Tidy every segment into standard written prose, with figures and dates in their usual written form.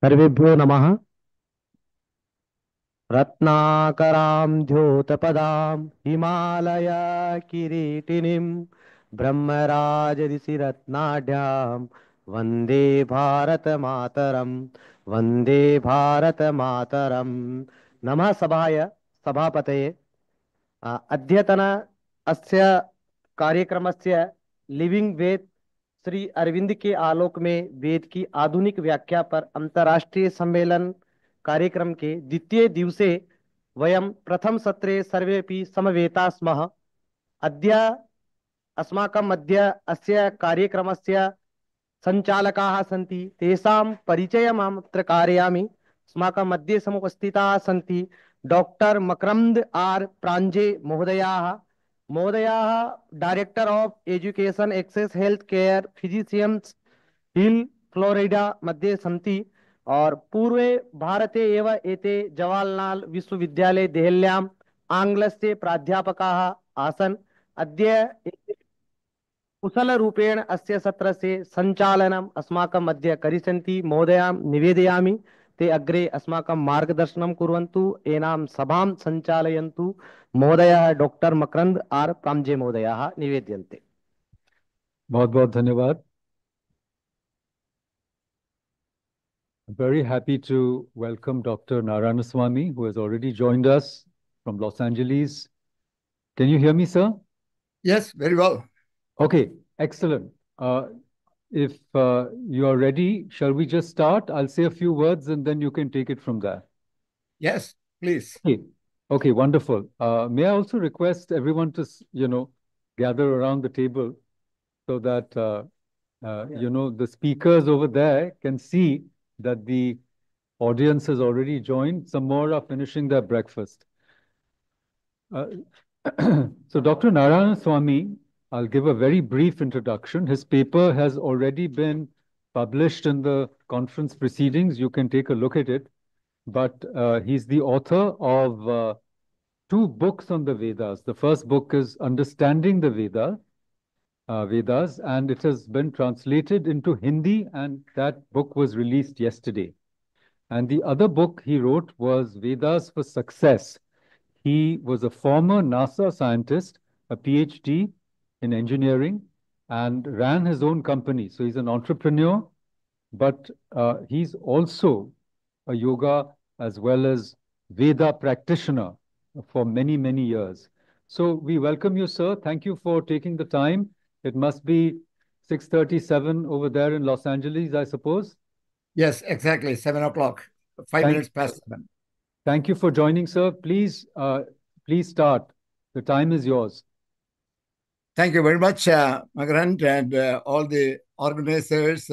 सर्वेभ्यो नमः। रत्नाकरां द्योतपदां हिमालय किरीटिनीं ब्रह्मराजऋषिरत्नाढ्यां वन्दे भारतमातरं। वन्दे भारतमातरं। नमः सभाय सभापतये। अद्यतन अस्य कार्यक्रमस्य लिविंग वेद श्री अरविंद के आलोक में वेद की आधुनिक व्याख्या पर अंतर्राष्ट्रीय सम्मेलन कार्यक्रम के द्वितीय दिवसे वयं प्रथम सत्रे सर्वेपि समवेता स्मः। अद्य अस्माकं मध्ये अस्य कार्यक्रमस्य संचालकाः सन्ति, तेषां परिचयम् अहमत्र कारयामि। अस्माकं मध्ये समुपस्थिताः सन्ति डॉक्टर मकरंद आर प्रांजे महोदयाः। महोदयाः director of education access health care physicians hill Florida मध्ये सन्ति और पूर्वे भारते एव एते जवाहरलाल विश्वविद्यालय देहल्याम् आङ्ग्लस्य प्राध्यापकाः आसन्। अद्य कुशलरूपेण अस्य सत्रस्य सञ्चालनम् अस्माकं मध्ये करिष्यन्ति। महोदयां निवेदयामि ते अग्रे अस्माकं मार्गदर्शनं कुर्वन्तु, एनां सभां सञ्चालयन्तु। महोदयः डॉक्टर मकरंद आर प्रांजे महोदयाः निवेद्यन्ते। बहुत बहुत धन्यवाद. I'm very happy to welcome Dr. Narayanaswamy, who has already joined us from Los Angeles. Can you hear me, sir? Yes, very well. Okay, excellent. If you are ready, shall we just start? I'll say a few words and then you can take it from there. Yes, please. Okay, wonderful. May I also request everyone to, gather around the table so that, the speakers over there can see that the audience has already joined. Some more are finishing their breakfast. So Dr. Narayanaswamy, I'll give a very brief introduction. His paper has already been published in the conference proceedings. You can take a look at it. But he's the author of two books on the Vedas. The first book is Understanding the Vedas, and it has been translated into Hindi, and that book was released yesterday. And the other book he wrote was Vedas for Success. He was a former NASA scientist, a PhD in engineering, and ran his own company. So he's an entrepreneur, but he's also a yoga as well as Veda practitioner for many, many years. So we welcome you, sir. Thank you for taking the time. It must be 6:37 over there in Los Angeles, I suppose. Yes, exactly. 7 o'clock, 5 minutes past 7. Thank you for joining, sir. Please start. The time is yours. Thank you very much, Magarant, and all the organizers,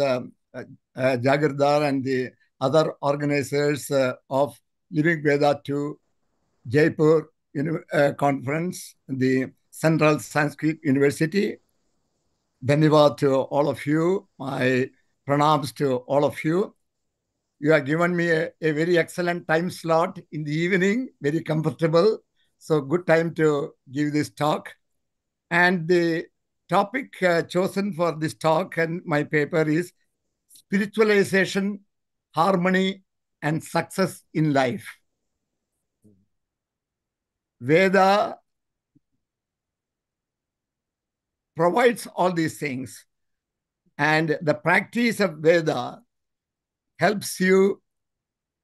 Jagirdar and the other organizers of Living Veda to Jaipur Conference, the Central Sanskrit University. Dhanyavad to all of you. My pranams to all of you. You have given me a very excellent time slot in the evening, very comfortable. So good time to give this talk. And the topic chosen for this talk and my paper is spiritualization, harmony, and success in life. Veda provides all these things. And the practice of Veda helps you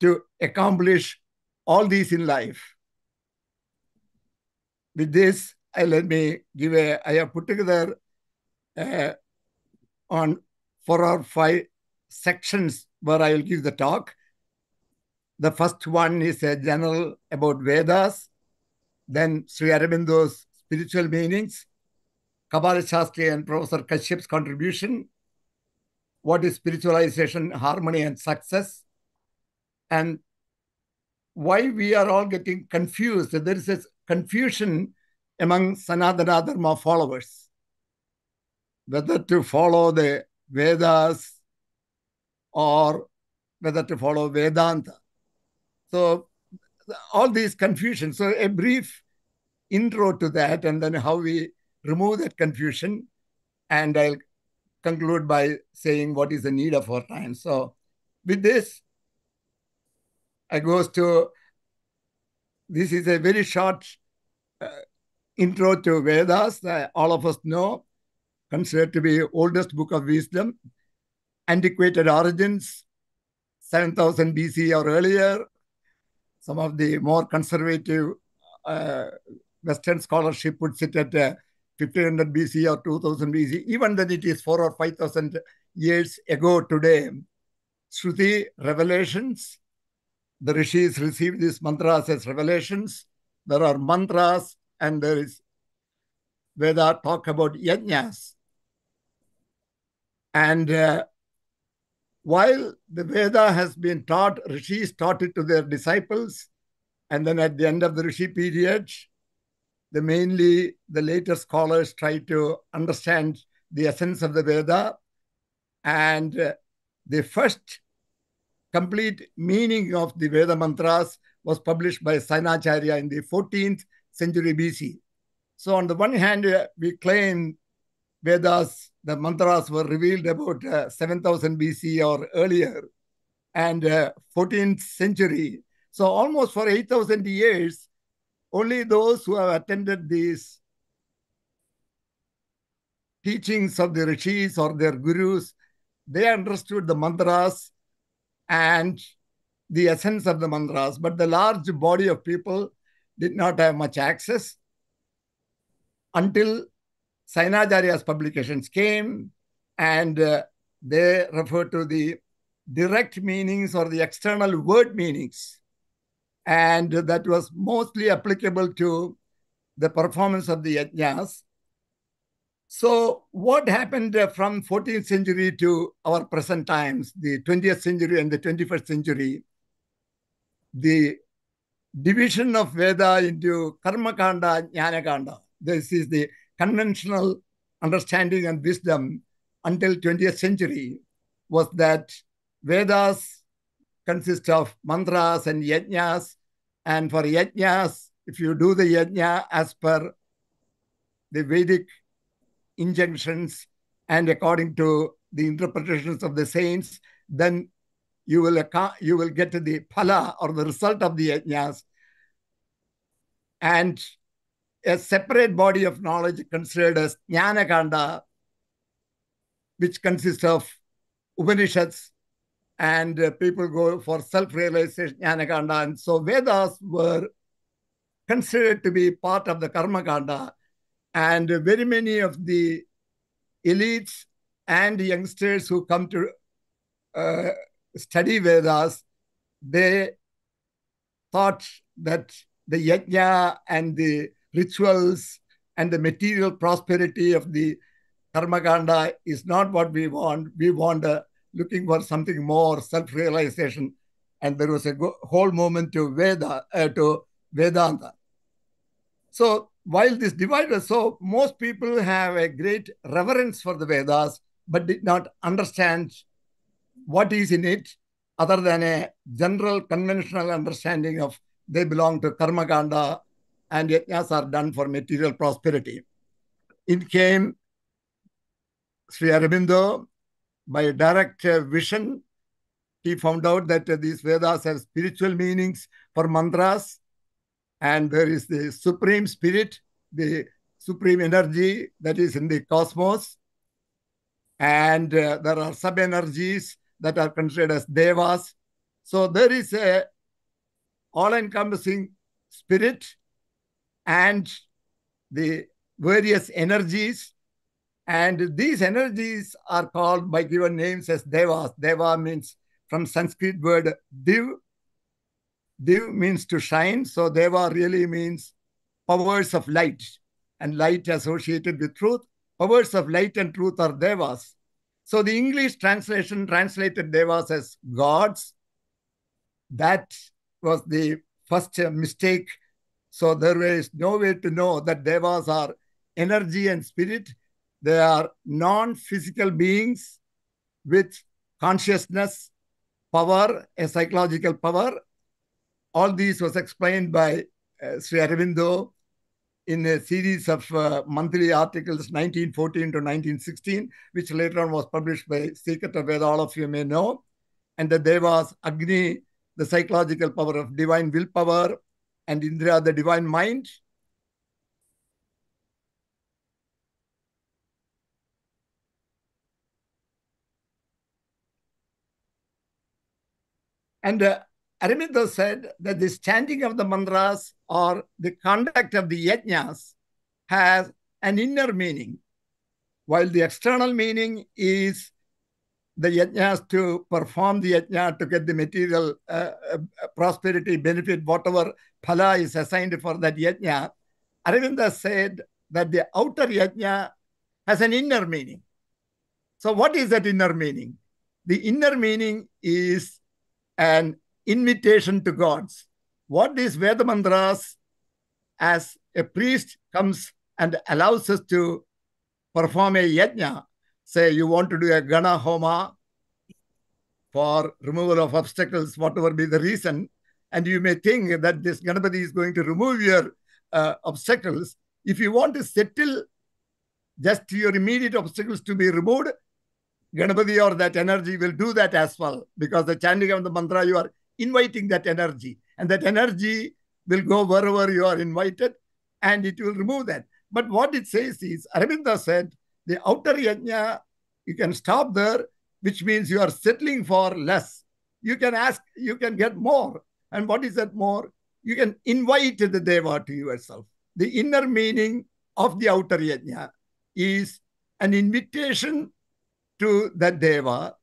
to accomplish all these in life. With this, I have put together on 4 or 5 sections where I will give the talk. The first one is a general about Vedas, then Sri Aurobindo's spiritual meanings, Kabbalah Shastri and Professor Kashyap's contribution, what is spiritualization, harmony, and success, and why we are all getting confused. There is a confusion among Sanatana Dharma followers, whether to follow the Vedas or whether to follow Vedanta. So all these confusions. So a brief intro to that, and then how we remove that confusion. And I'll conclude by saying what is the need of our time. So with this, goes to, this is a very short intro to Vedas that all of us know, considered to be oldest book of wisdom, antiquated origins, 7,000 BC or earlier. Some of the more conservative Western scholarship puts it at 1500 BC or 2000 BC. Even then it is 4,000 or 5,000 years ago today. Shruti, revelations. The rishis received these mantras as revelations. There are mantras and there is Veda talk about yajnas. And while the Veda has been taught, rishis taught it to their disciples, and then at the end of the rishi period, mainly the later scholars try to understand the essence of the Veda. And the first complete meaning of the Veda mantras was published by Sainacharya in the 14th century BC. So on the one hand, we claim Vedas, the mantras were revealed about 7,000 BC or earlier, and 14th century. So almost for 8,000 years, only those who have attended these teachings of the rishis or their gurus, they understood the mantras and the essence of the mantras. But the large body of people did not have much access until Sainacharya's publications came, and they refer to the direct meanings or the external word meanings. And that was mostly applicable to the performance of the yajnas. So what happened from 14th century to our present times, the 20th century and the 21st century, the division of Veda into Karmakanda, Jnanakanda. This is the conventional understanding and wisdom until 20th century, was that Vedas consist of mantras and yajnas. And for yajnas, if you do the yajna as per the Vedic injunctions and according to the interpretations of the saints, then you will get the phala or the result of the yajnas. And a separate body of knowledge considered as Jnanakanda, which consists of Upanishads, and people go for self-realization, Jnanakanda. And so Vedas were considered to be part of the Karmakanda. And very many of the elites and youngsters who come to study Vedas, they thought that the yajna and the rituals and the material prosperity of the Karmakanda is not what we want. We want looking for something more, self-realization. And there was a whole movement to Vedanta. So while this divide was so, most people have a great reverence for the Vedas, but did not understand what is in it other than a general conventional understanding of they belong to Karmakanda and yajnas are done for material prosperity. It came Sri Aurobindo by direct vision. He found out that these Vedas have spiritual meanings for mantras, and there is the supreme spirit, the supreme energy that is in the cosmos, and there are sub-energies that are considered as devas. So there is a all-encompassing spirit and the various energies, and these energies are called by given names as devas. Deva means from Sanskrit word div. Div means to shine, so deva really means powers of light, and light associated with truth. Powers of light and truth are devas. So the English translation translated devas as gods. That was the first mistake. So there is no way to know that devas are energy and spirit. They are non-physical beings with consciousness, power, a psychological power. All these was explained by Sri Aurobindo in a series of monthly articles, 1914 to 1916, which later on was published by Secret of Veda, all of you may know. And the devas, Agni, the psychological power of divine willpower, and Indra, the divine mind. And Aurobindo said that this chanting of the mantras or the conduct of the yajnas has an inner meaning, while the external meaning is the yajnas to perform the yajna to get the material prosperity, benefit, whatever phala is assigned for that yajna. Aurobindo said that the outer yajna has an inner meaning. So what is that inner meaning? The inner meaning is an invitation to gods. What is Veda mantras? As a priest comes and allows us to perform a yajna, say you want to do a Gana Homa for removal of obstacles, whatever be the reason, and you may think that this Ganapati is going to remove your obstacles. If you want to settle just your immediate obstacles to be removed, Ganapati or that energy will do that as well, because the chanting of the mantra, you are inviting that energy, and that energy will go wherever you are invited, and it will remove that. But what it says is, Aurobindo said, the outer yajna, you can stop there, which means you are settling for less. You can ask, you can get more. And what is that more? You can invite the deva to yourself. The inner meaning of the outer yajna is an invitation to that deva,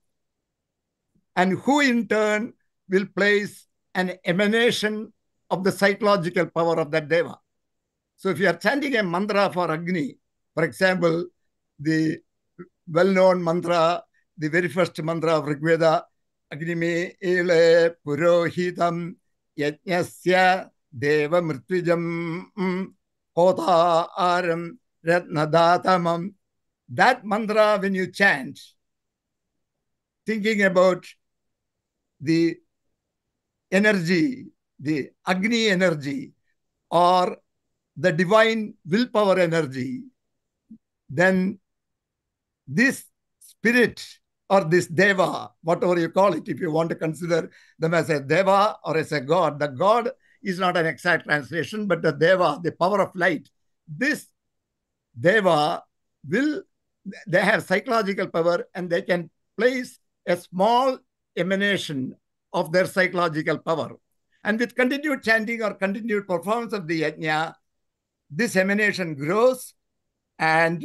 and who in turn will place an emanation of the psychological power of that deva. So if you are chanting a mantra for Agni, for example, the well-known mantra, the very first mantra of Rigveda, Agni me ele purohitam yajnasya deva mritwijam hota aram ratnadatamam. That mantra, when you chant, thinking about the energy, the Agni energy, or the divine willpower energy, then this spirit or this deva, whatever you call it, if you want to consider them as a deva or as a god, the god is not an exact translation, but the deva, the power of light, this deva will, they have psychological power, and they can place a small emanation of their psychological power. And with continued chanting or continued performance of the yajna, this emanation grows, and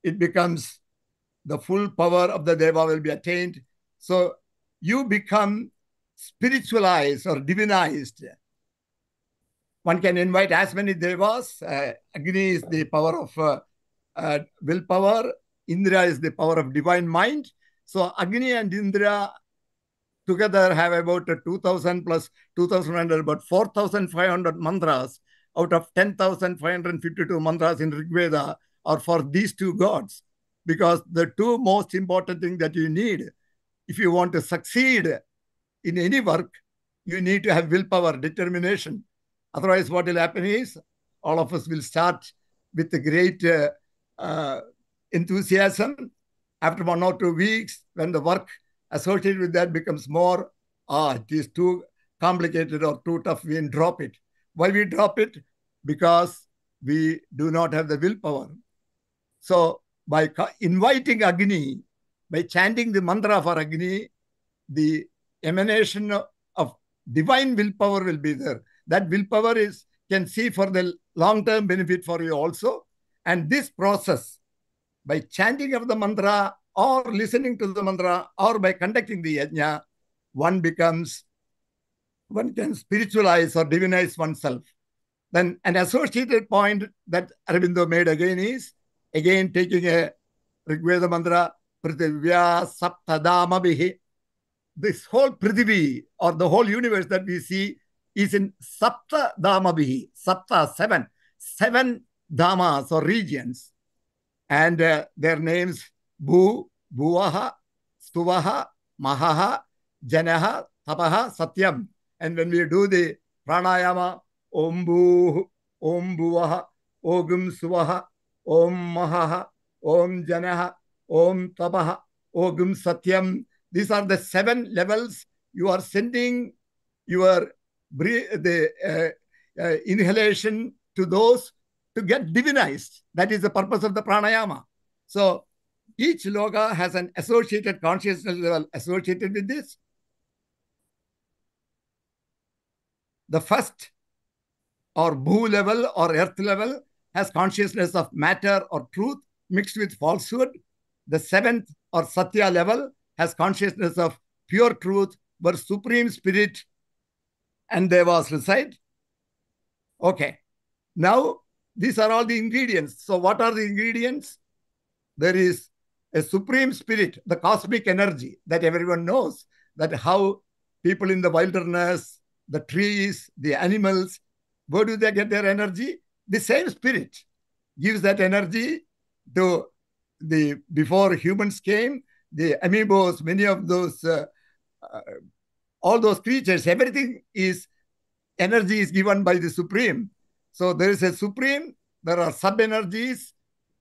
it becomes the full power of the deva will be attained. So you become spiritualized or divinized. One can invite as many devas. Agni is the power of willpower. Indra is the power of divine mind. So Agni and Indra together have about 2,000 plus 2,100, about 4,500 mantras out of 10,552 mantras in Rigveda are for these two gods. Because the two most important things that you need, if you want to succeed in any work, you need to have willpower, determination. Otherwise, what will happen is all of us will start with a great enthusiasm. After 1 or 2 weeks, when the work associated with that becomes more, it is too complicated or too tough, we drop it. Why we drop it? Because we do not have the willpower. So by inviting Agni, by chanting the mantra for Agni, the emanation of divine willpower will be there. That willpower can see for the long-term benefit for you also. And this process, by chanting of the mantra or listening to the mantra or by conducting the yajna, one can spiritualize or divinize oneself. Then an associated point that Aurobindo made again is, again taking a Rigveda mantra, Prithivya Saptadamabihi. This whole Prithivi or the whole universe that we see is in Saptadamabihi. Sapta, seven. 7 dhamas or regions. And their names, Bhu, Bhuvaha, Stuvaha, Mahaha, Janaha, Tapaha, Satyam. And when we do the pranayama, Om Bhu, Om Bhuvaha, Ogum Suvaha, Om Mahaha, Om Janaha, Om Tapaha, Ogum Satyam. These are the 7 levels you are sending your inhalation to those to get divinized. That is the purpose of the pranayama. So each loka has an associated consciousness level associated with this. The first, or bhu level or earth level, has consciousness of matter or truth mixed with falsehood. The seventh, or satya level, has consciousness of pure truth where supreme spirit and devas reside. Okay. Now, these are all the ingredients. So what are the ingredients? There is a supreme spirit, the cosmic energy that everyone knows, that how people in the wilderness, the trees, the animals, where do they get their energy? The same spirit gives that energy to before humans came, the amoebas, many of those, all those creatures, everything is, energy is given by the Supreme. So there is a Supreme, there are sub-energies,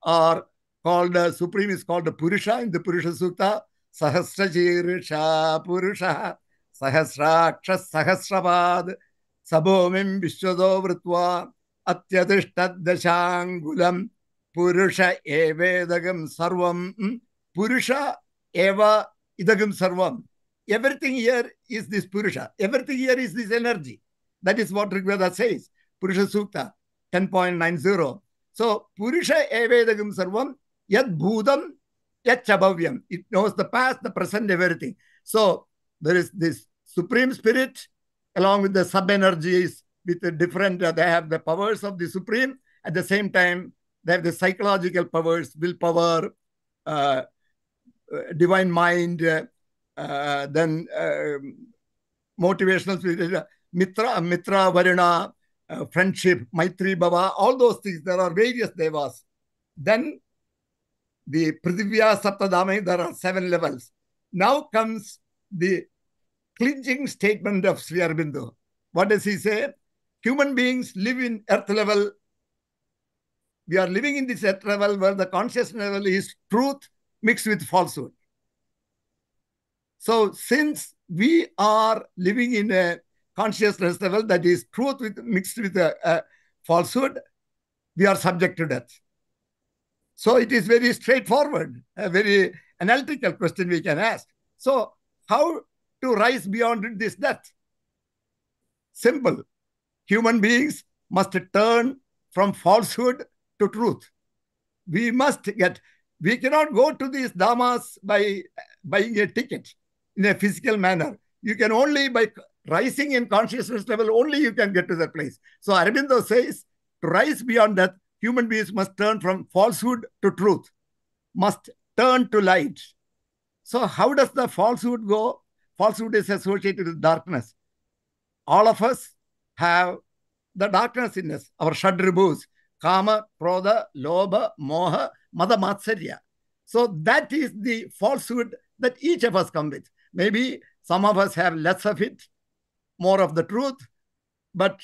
are called, Supreme is called the Purusha in the Purusha Sukta, Sahasrajirsha Purusha, Sahasrakshas Sahasrabad, Sabomim Vishwado Vritva, Atyadishtad Dashangulam, Purusha Evedagam Sarvam, Purusha Eva Idagam Sarvam. Everything here is this Purusha. Everything here is this energy. That is what Rigveda says. Purusha Sukta 10.90. So Purusha Evedagam Sarvam, Yad Bhudam, Yad Chabhavyam. It knows the past, the present, everything. So there is this Supreme Spirit along with the sub-energies with the different, they have the powers of the Supreme. At the same time, they have the psychological powers, willpower, divine mind, then motivational spirit, Mitra, Varuna, friendship, Maitri, Bhava, all those things. There are various devas. Then the Prithivya Saptadhami, there are 7 levels. Now comes the clinching statement of Sri Aurobindo. What does he say? Human beings live in earth level. We are living in this earth level where the conscious level is truth mixed with falsehood. So since we are living in a consciousness level that is truth mixed with falsehood, we are subject to death. So it is very straightforward, a very analytical question we can ask. So how to rise beyond this death? Simple. Human beings must turn from falsehood to truth. We cannot go to these dhamas by buying a ticket in a physical manner. You can only, by rising in consciousness level, only you can get to that place. So Aurobindo says, to rise beyond death, human beings must turn from falsehood to truth, must turn to light. So how does the falsehood go? Falsehood is associated with darkness. All of us have the darkness in us, our Shadribhus, Kama, Krodha, Lobha, Moha, Mada, Matsarya. So that is the falsehood that each of us come with. Maybe some of us have less of it, more of the truth. But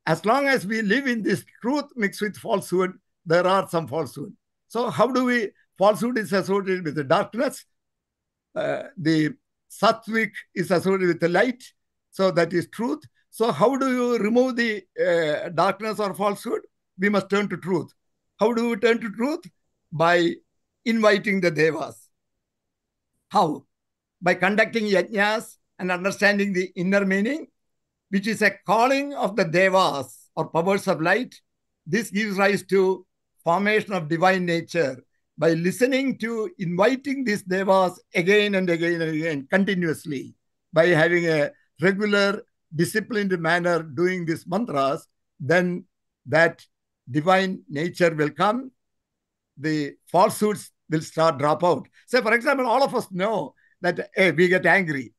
as long as we live in this truth mixed with falsehood, there are some falsehood. So how do we, falsehood is associated with the darkness. The sattvic is associated with the light. So that is truth. So how do you remove the darkness or falsehood? We must turn to truth. How do we turn to truth? By inviting the devas. How? By conducting yajnas and understanding the inner meaning, which is a calling of the devas or powers of light. This gives rise to formation of divine nature by listening to, inviting these devas again and again and again, continuously, by having a regular, disciplined manner doing these mantras, then that divine nature will come. The falsehoods will drop out. Say, for example, all of us know that we get angry,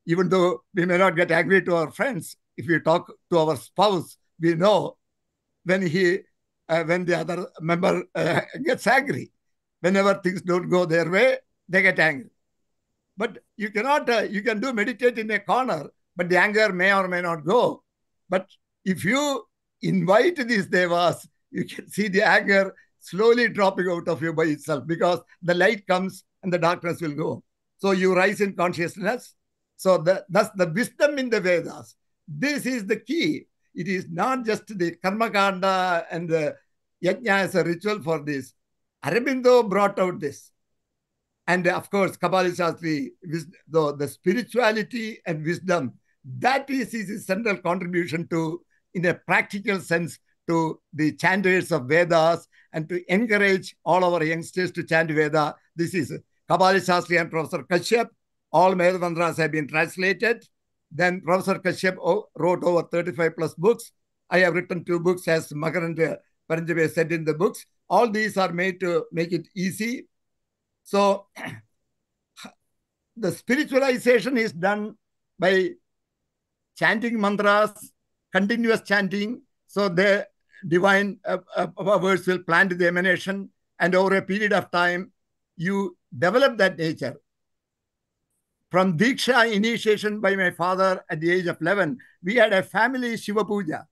even though we may not get angry to our friends. If we talk to our spouse, we know when the other member gets angry. Whenever things don't go their way, they get angry. But you cannot, you can meditate in a corner, but the anger may or may not go. But if you invite these devas, you can see the anger slowly dropping out of you by itself, because the light comes and the darkness will go. So you rise in consciousness. So that's the wisdom in the Vedas. This is the key. It is not just the karma kanda and the yajna as a ritual for this. Aurobindo brought out this. And of course, Kabali Shastri, the spirituality and wisdom, that is his central contribution to, in a practical sense, to the chanters of Vedas and to encourage all our youngsters to chant Veda. This is Kabali Shastri and Professor Kashyap. All Veda mantras have been translated. Then Professor Kashyap wrote over 35 plus books. I have written 2 books, as Makarand Paranjabe said in the books. All these are made to make it easy. So the spiritualization is done by chanting mantras, continuous chanting. So the divine powers will plant the emanation, and over a period of time, you develop that nature. From Diksha initiation by my father at the age of 11, we had a family Shiva Puja.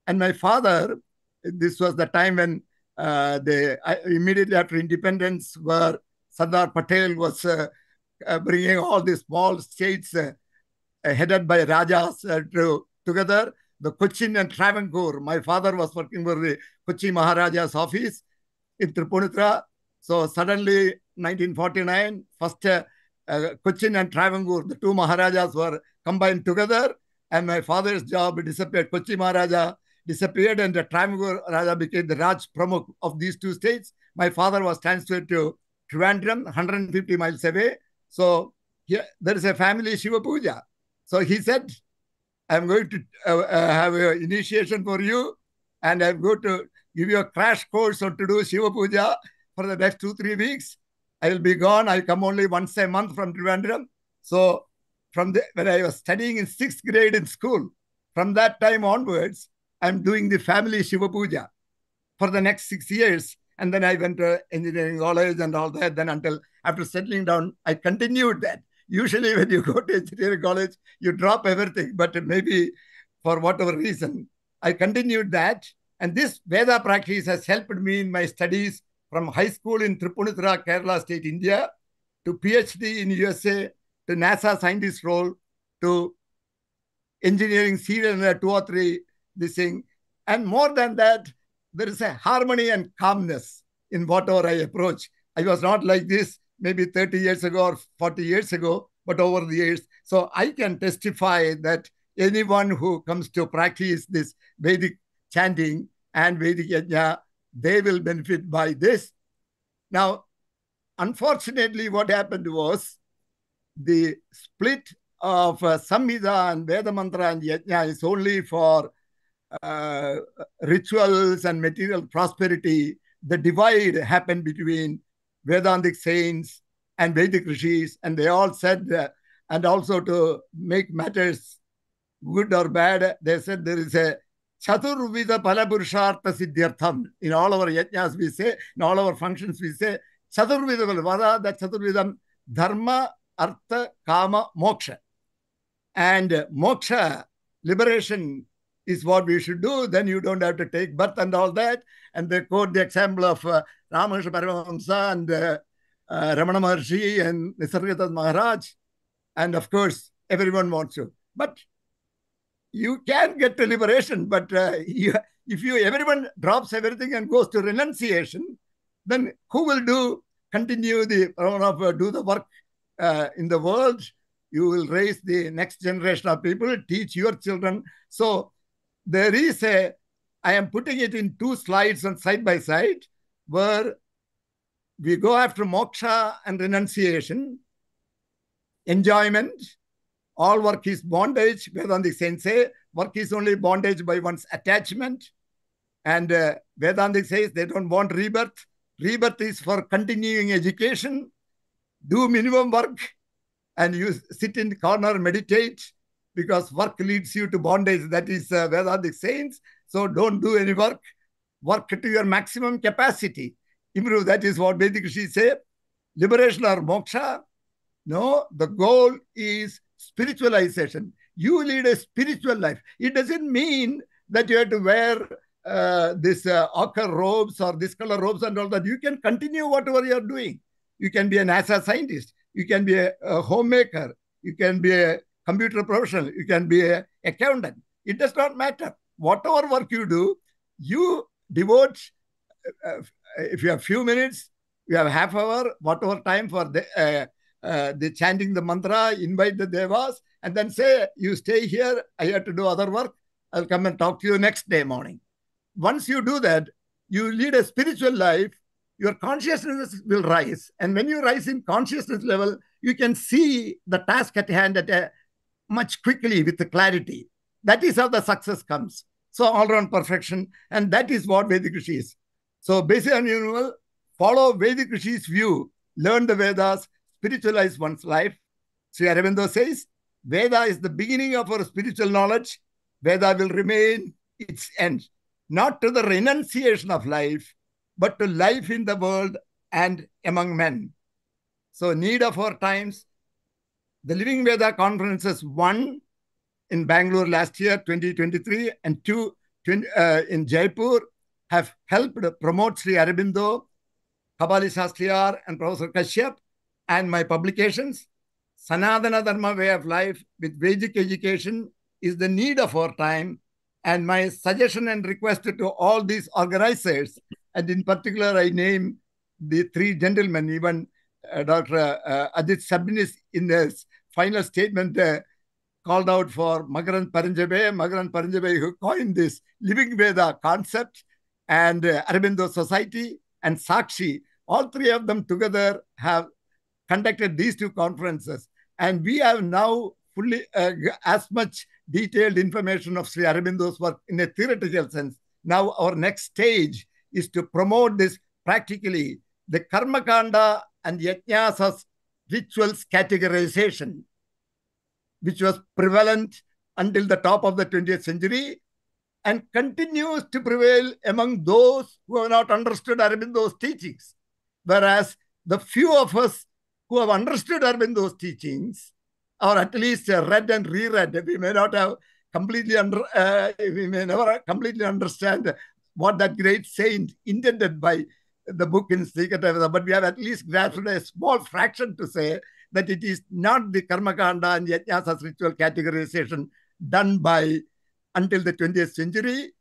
And my father, this was the time when immediately after independence, where Sardar Patel was bringing all these small states headed by Rajas together, the Cochin and Travancore. My father was working for the Kochi Maharaja's office in Tripunithura. So suddenly, 1949, first Cochin and Travancore, the 2 Maharajas were combined together, and my father's job disappeared. Kochi Maharaja disappeared, and the Travancore Raja became the Raj Pramukh of these 2 states. My father was transferred to Trivandrum, 150 miles away. So here there is a family Shiva Puja. So he said, I'm going to have an initiation for you, and I'm going to give you a crash course on to do Shiva Puja for the next 2-3 weeks. I will be gone. I'll come only once a month from Trivandrum. So when I was studying in 6th grade in school, from that time onwards, I'm doing the family Shiva Puja for the next 6 years. And then I went to engineering college and all that. Then until after settling down, I continued that. Usually when you go to engineering college, you drop everything. But maybe for whatever reason, I continued that. And this Veda practice has helped me in my studies from high school in Tripunithura, Kerala State, India, to PhD in USA, to NASA scientist role, to engineering serial 2 or 3, this thing. And more than that, there is a harmony and calmness in whatever I approach. I was not like this maybe 30 years ago or 40 years ago, but over the years. So I can testify that anyone who comes to practice this Vedic chanting and Vedic yajna, they will benefit by this. Now, unfortunately, what happened was the split of Samhita and Veda mantra and yajna is only for rituals and material prosperity. The divide happened between Vedantic saints and Vedic rishis, and they all said, and also to make matters good or bad, they said there is a Chaturvida Palapurushartha Siddhyartham. In all our yajnas we say, in all our functions we say, Chaturvida Palapurushartha, that Chaturvidam, Dharma, Artha, Kama, Moksha. And moksha, liberation, is what we should do. Then you don't have to take birth and all that. And they quote the example of Ramakrishna Paramahamsa and Ramana Maharshi and Nisargadatta Maharaj. And of course, everyone wants to. But you can get to liberation. But if everyone drops everything and goes to renunciation, then who will continue do the work in the world? You will raise the next generation of people, teach your children. So there is I am putting it in 2 slides on side by side, where we go after moksha and renunciation, enjoyment. All work is bondage. Vedantic saints say work is only bondage by one's attachment. And Vedantic says they don't want rebirth. Rebirth is for continuing education. Do minimum work and you sit in the corner, meditate, because work leads you to bondage. That is Vedantic saints. So don't do any work. Work to your maximum capacity. Improve. That is what Vedic rishis say. Liberation or moksha. No, the goal is spiritualization. You lead a spiritual life. It doesn't mean that you have to wear this ochre robes or this color robes and all that. You can continue whatever you're doing. You can be a NASA scientist. You can be a homemaker. You can be a computer professional, you can be an accountant. It does not matter. Whatever work you do, you devote, if you have few minutes, you have half hour, whatever time for the chanting the mantra, invite the devas, and then say, you stay here, I have to do other work, I'll come and talk to you next day morning. Once you do that, you lead a spiritual life, your consciousness will rise. And when you rise in consciousness level, you can see the task at hand at a much quickly with the clarity. That is how the success comes. So all-round perfection, and that is what Vedic Rishi is. So basic and universal, follow Vedic Rishi's view, learn the Vedas, spiritualize one's life. Sri Aurobindo says, Veda is the beginning of our spiritual knowledge. Veda will remain its end, not to the renunciation of life, but to life in the world and among men. So need of our times, the Living Veda conferences, 1 in Bangalore last year, 2023, and 2 in Jaipur, have helped promote Sri Aurobindo, Kabali Shastriyar, and Professor Kashyap, and my publications. Sanatana Dharma way of life with Vedic education is the need of our time. And my suggestion and request to all these organizers, and in particular, I name the 3 gentlemen, even Dr. Adit Sabnis in his final statement called out for Makarand Paranjabe, who coined this Living Veda concept, and Aurobindo Society and Sakshi. All 3 of them together have conducted these 2 conferences. And we have now fully as much detailed information of Sri Aurobindo's work in a theoretical sense. Now our next stage is to promote this practically, the Karmakanda and Yajnasa's rituals categorization, which was prevalent until the top of the 20th century and continues to prevail among those who have not understood Aurobindo's teachings. Whereas the few of us who have understood Aurobindo's teachings, or at least read and reread, we may not have completely we may never completely understand what that great saint intended by the book in Srikata, but we have at least grasped a small fraction to say that it is not the Karmakanda and Yajnasa's ritual categorization done by until the 20th century.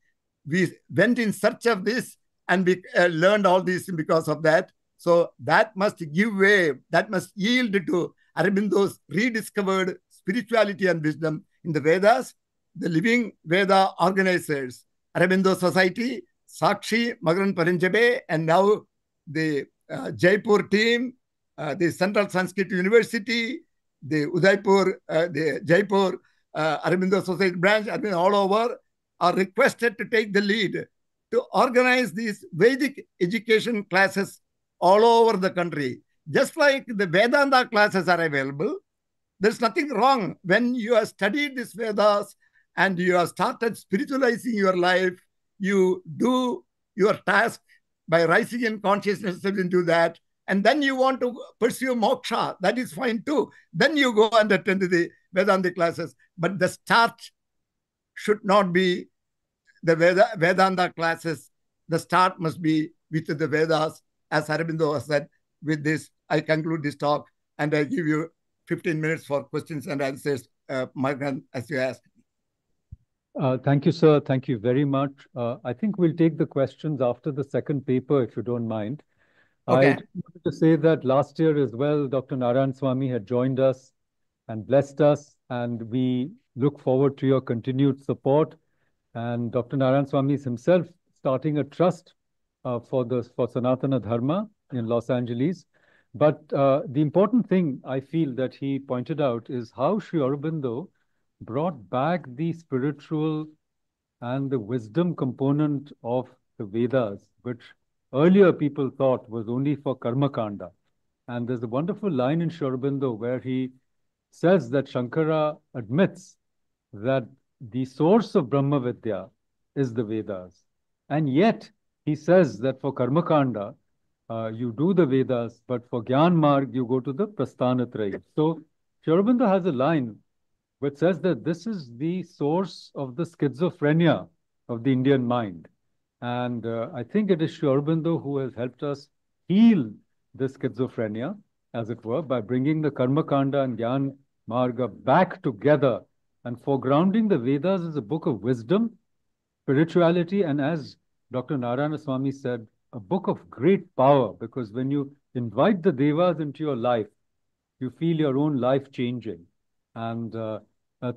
We went in search of this and we learned all this because of that. So that must give way, that must yield to Aurobindo's rediscovered spirituality and wisdom in the Vedas. The Living Veda organizers, Aurobindo Society, Sakshi, Makarand Paranjabe, and now the Jaipur team, the Central Sanskrit University, the Udaipur, the Jaipur Aurobindo Society branch, I mean all over, are requested to take the lead to organize these Vedic education classes all over the country. Just like the Vedanta classes are available, there's nothing wrong when you have studied these Vedas and you have started spiritualizing your life. You do your task by rising in consciousness into that, and then you want to pursue moksha, that is fine too. Then you go and attend the Vedanta classes. But the start should not be the Vedanta classes. The start must be with the Vedas, as Aurobindo has said. With this, I conclude this talk, and I give you 15 minutes for questions and answers, Margan, as you asked. Thank you, sir. Thank you very much. I think we'll take the questions after the second paper, if you don't mind. Okay. I wanted to say that last year as well, Dr. Narayan Swami had joined us and blessed us, and we look forward to your continued support. And Dr. Narayan Swami is himself starting a trust for Sanatana Dharma in Los Angeles. But the important thing I feel that he pointed out is how Sri Aurobindo brought back the spiritual and the wisdom component of the Vedas, which earlier people thought was only for Karmakanda. And there's a wonderful line in Sri Aurobindo where he says that Shankara admits that the source of Brahma Vidya is the Vedas. And yet he says that for Karmakanda, you do the Vedas, but for Gyan Marg, you go to the Prasthanatraya. So Sri Aurobindo has a line which says that this is the source of the schizophrenia of the Indian mind. And I think it is Sri Aurobindo who has helped us heal this schizophrenia, as it were, by bringing the Karmakanda and Gyan Marga back together and foregrounding the Vedas as a book of wisdom, spirituality, and as Dr. Narayana Swami said, a book of great power, because when you invite the Devas into your life, you feel your own life changing. And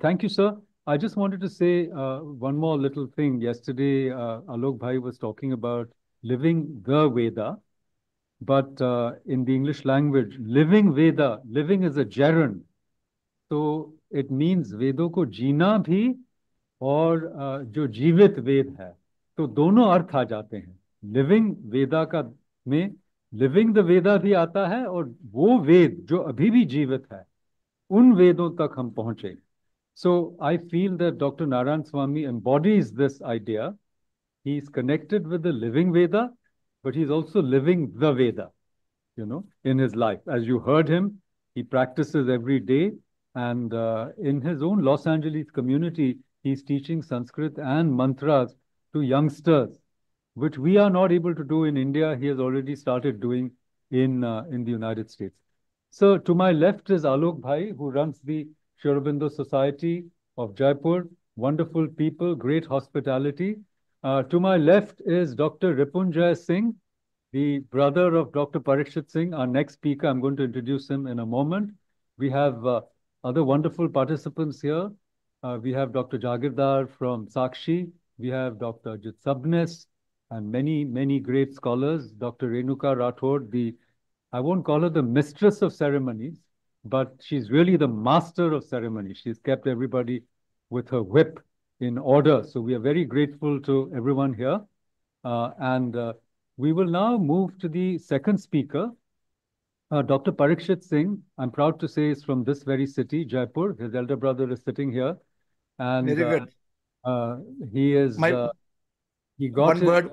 thank you, sir. I just wanted to say one more little thing. Yesterday, Alok Bhai was talking about living the Veda, but in the English language, living Veda, living is a gerund. So it means वेदों को जीना भी और जो जीवित वेद है, तो दोनों अर्थ आ जाते हैं. लिविंग वेदा का में लिविंग द वेदा भी आता है और वो वेद जो अभी भी जीवित है उन वेदों तक हम पहुंचे. So I feel that Dr. Narayan Swami embodies this idea. He's connected with the living Veda, but he's also living the Veda, in his life. As you heard him, he practices every day. And in his own Los Angeles community, he's teaching Sanskrit and mantras to youngsters, which we are not able to do in India. He has already started doing in the United States. So to my left is Alok Bhai, who runs the Sri Aurobindo Society of Jaipur. Wonderful people, great hospitality. To my left is Dr. Ripunjay Singh, the brother of Dr. Parikshit Singh, our next speaker. I'm going to introduce him in a moment. We have other wonderful participants here. We have Dr. Jagirdar from Sakshi. We have Dr. Ajit Sabnis and many, many great scholars. Dr. Renuka Rathod, I won't call her the mistress of ceremonies, but she's really the master of ceremonies. She's kept everybody with her whip in order. So we are very grateful to everyone here. We will now move to the second speaker. Dr. Parikshit Singh, I'm proud to say, is from this very city, Jaipur. His elder brother is sitting here. And very good. He is, he got one word,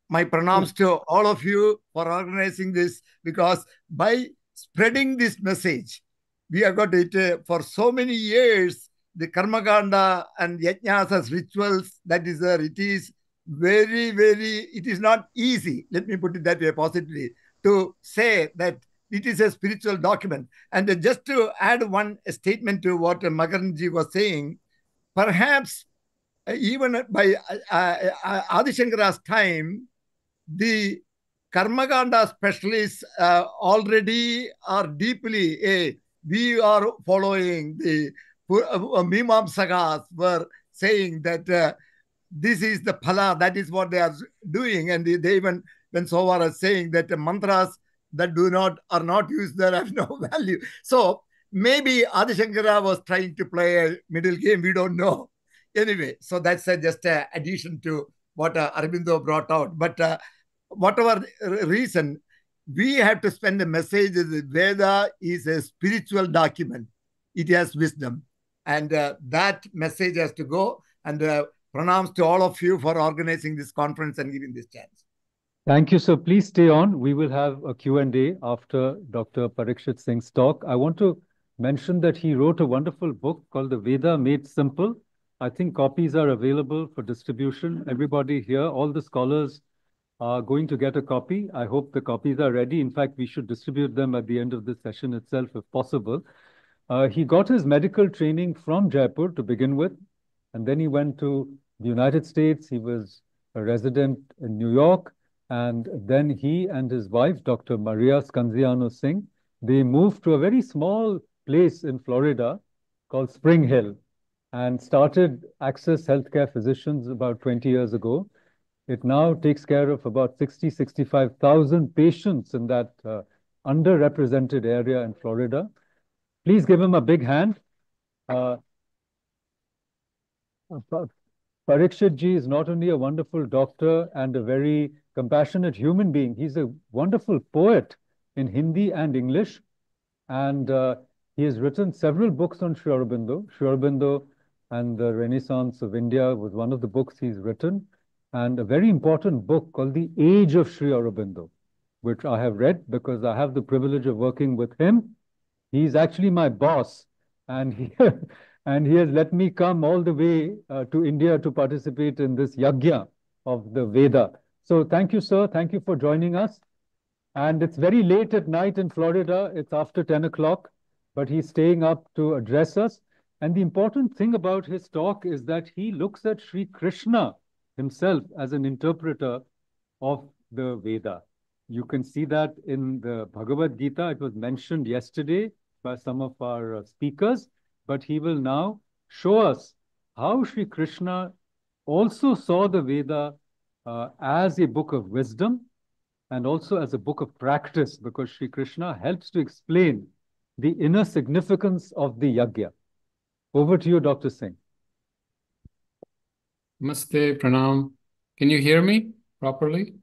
my pranams to all of you for organizing this, because by spreading this message, we have got it for so many years, the Karmakanda and Yajnas as rituals, that is there. It is very, very, it is not easy, let me put it that way positively, to say that it is a spiritual document. And just to add one statement to what Magaranji was saying, perhaps even by Adi Shankara's time, the Karmakanda specialists already are deeply, we are following the Mimamsakas were saying that this is the phala, that is what they are doing. And they even, when Sowara is saying that the mantras that are not used there have no value. So maybe Adi Shankara was trying to play a middle game, we don't know. Anyway, so that's just an addition to what Aurobindo brought out. But whatever reason, we have to spend a message that Veda is a spiritual document. It has wisdom. And that message has to go. And pranams to all of you for organizing this conference and giving this chance. Thank you, sir. Please stay on. We will have a Q&A after Dr. Parikshit Singh's talk. I want to mention that he wrote a wonderful book called The Veda Made Simple. I think copies are available for distribution. Everybody here, all the scholars are going to get a copy. I hope the copies are ready. In fact, we should distribute them at the end of this session itself, if possible. He got his medical training from Jaipur to begin with, and then he went to the United States. He was a resident in New York, and then he and his wife, Dr. Maria Scanziano Singh, they moved to a very small place in Florida called Spring Hill and started Access Healthcare Physicians about 20 years ago. It now takes care of about 65,000 patients in that underrepresented area in Florida. Please give him a big hand. Parikshit ji is not only a wonderful doctor and a very compassionate human being, he's a wonderful poet in Hindi and English. And he has written several books on Sri Aurobindo. Sri Aurobindo and the Renaissance of India was one of the books he's written. And a very important book called The Age of Sri Aurobindo, which I have read because I have the privilege of working with him. He's actually my boss, and he has let me come all the way to India to participate in this yagya of the Veda. So thank you, sir. Thank you for joining us. And it's very late at night in Florida. It's after 10 o'clock. but he's staying up to address us. And the important thing about his talk is that he looks at Sri Krishna himself as an interpreter of the Veda. You can see that in the Bhagavad Gita. It was mentioned yesterday by some of our speakers, but he will now show us how Sri Krishna also saw the Veda as a book of wisdom and also as a book of practice, because Sri Krishna helps to explain the inner significance of the yajna. Over to you, Dr. Singh. Namaste, pranam. Can you hear me properly?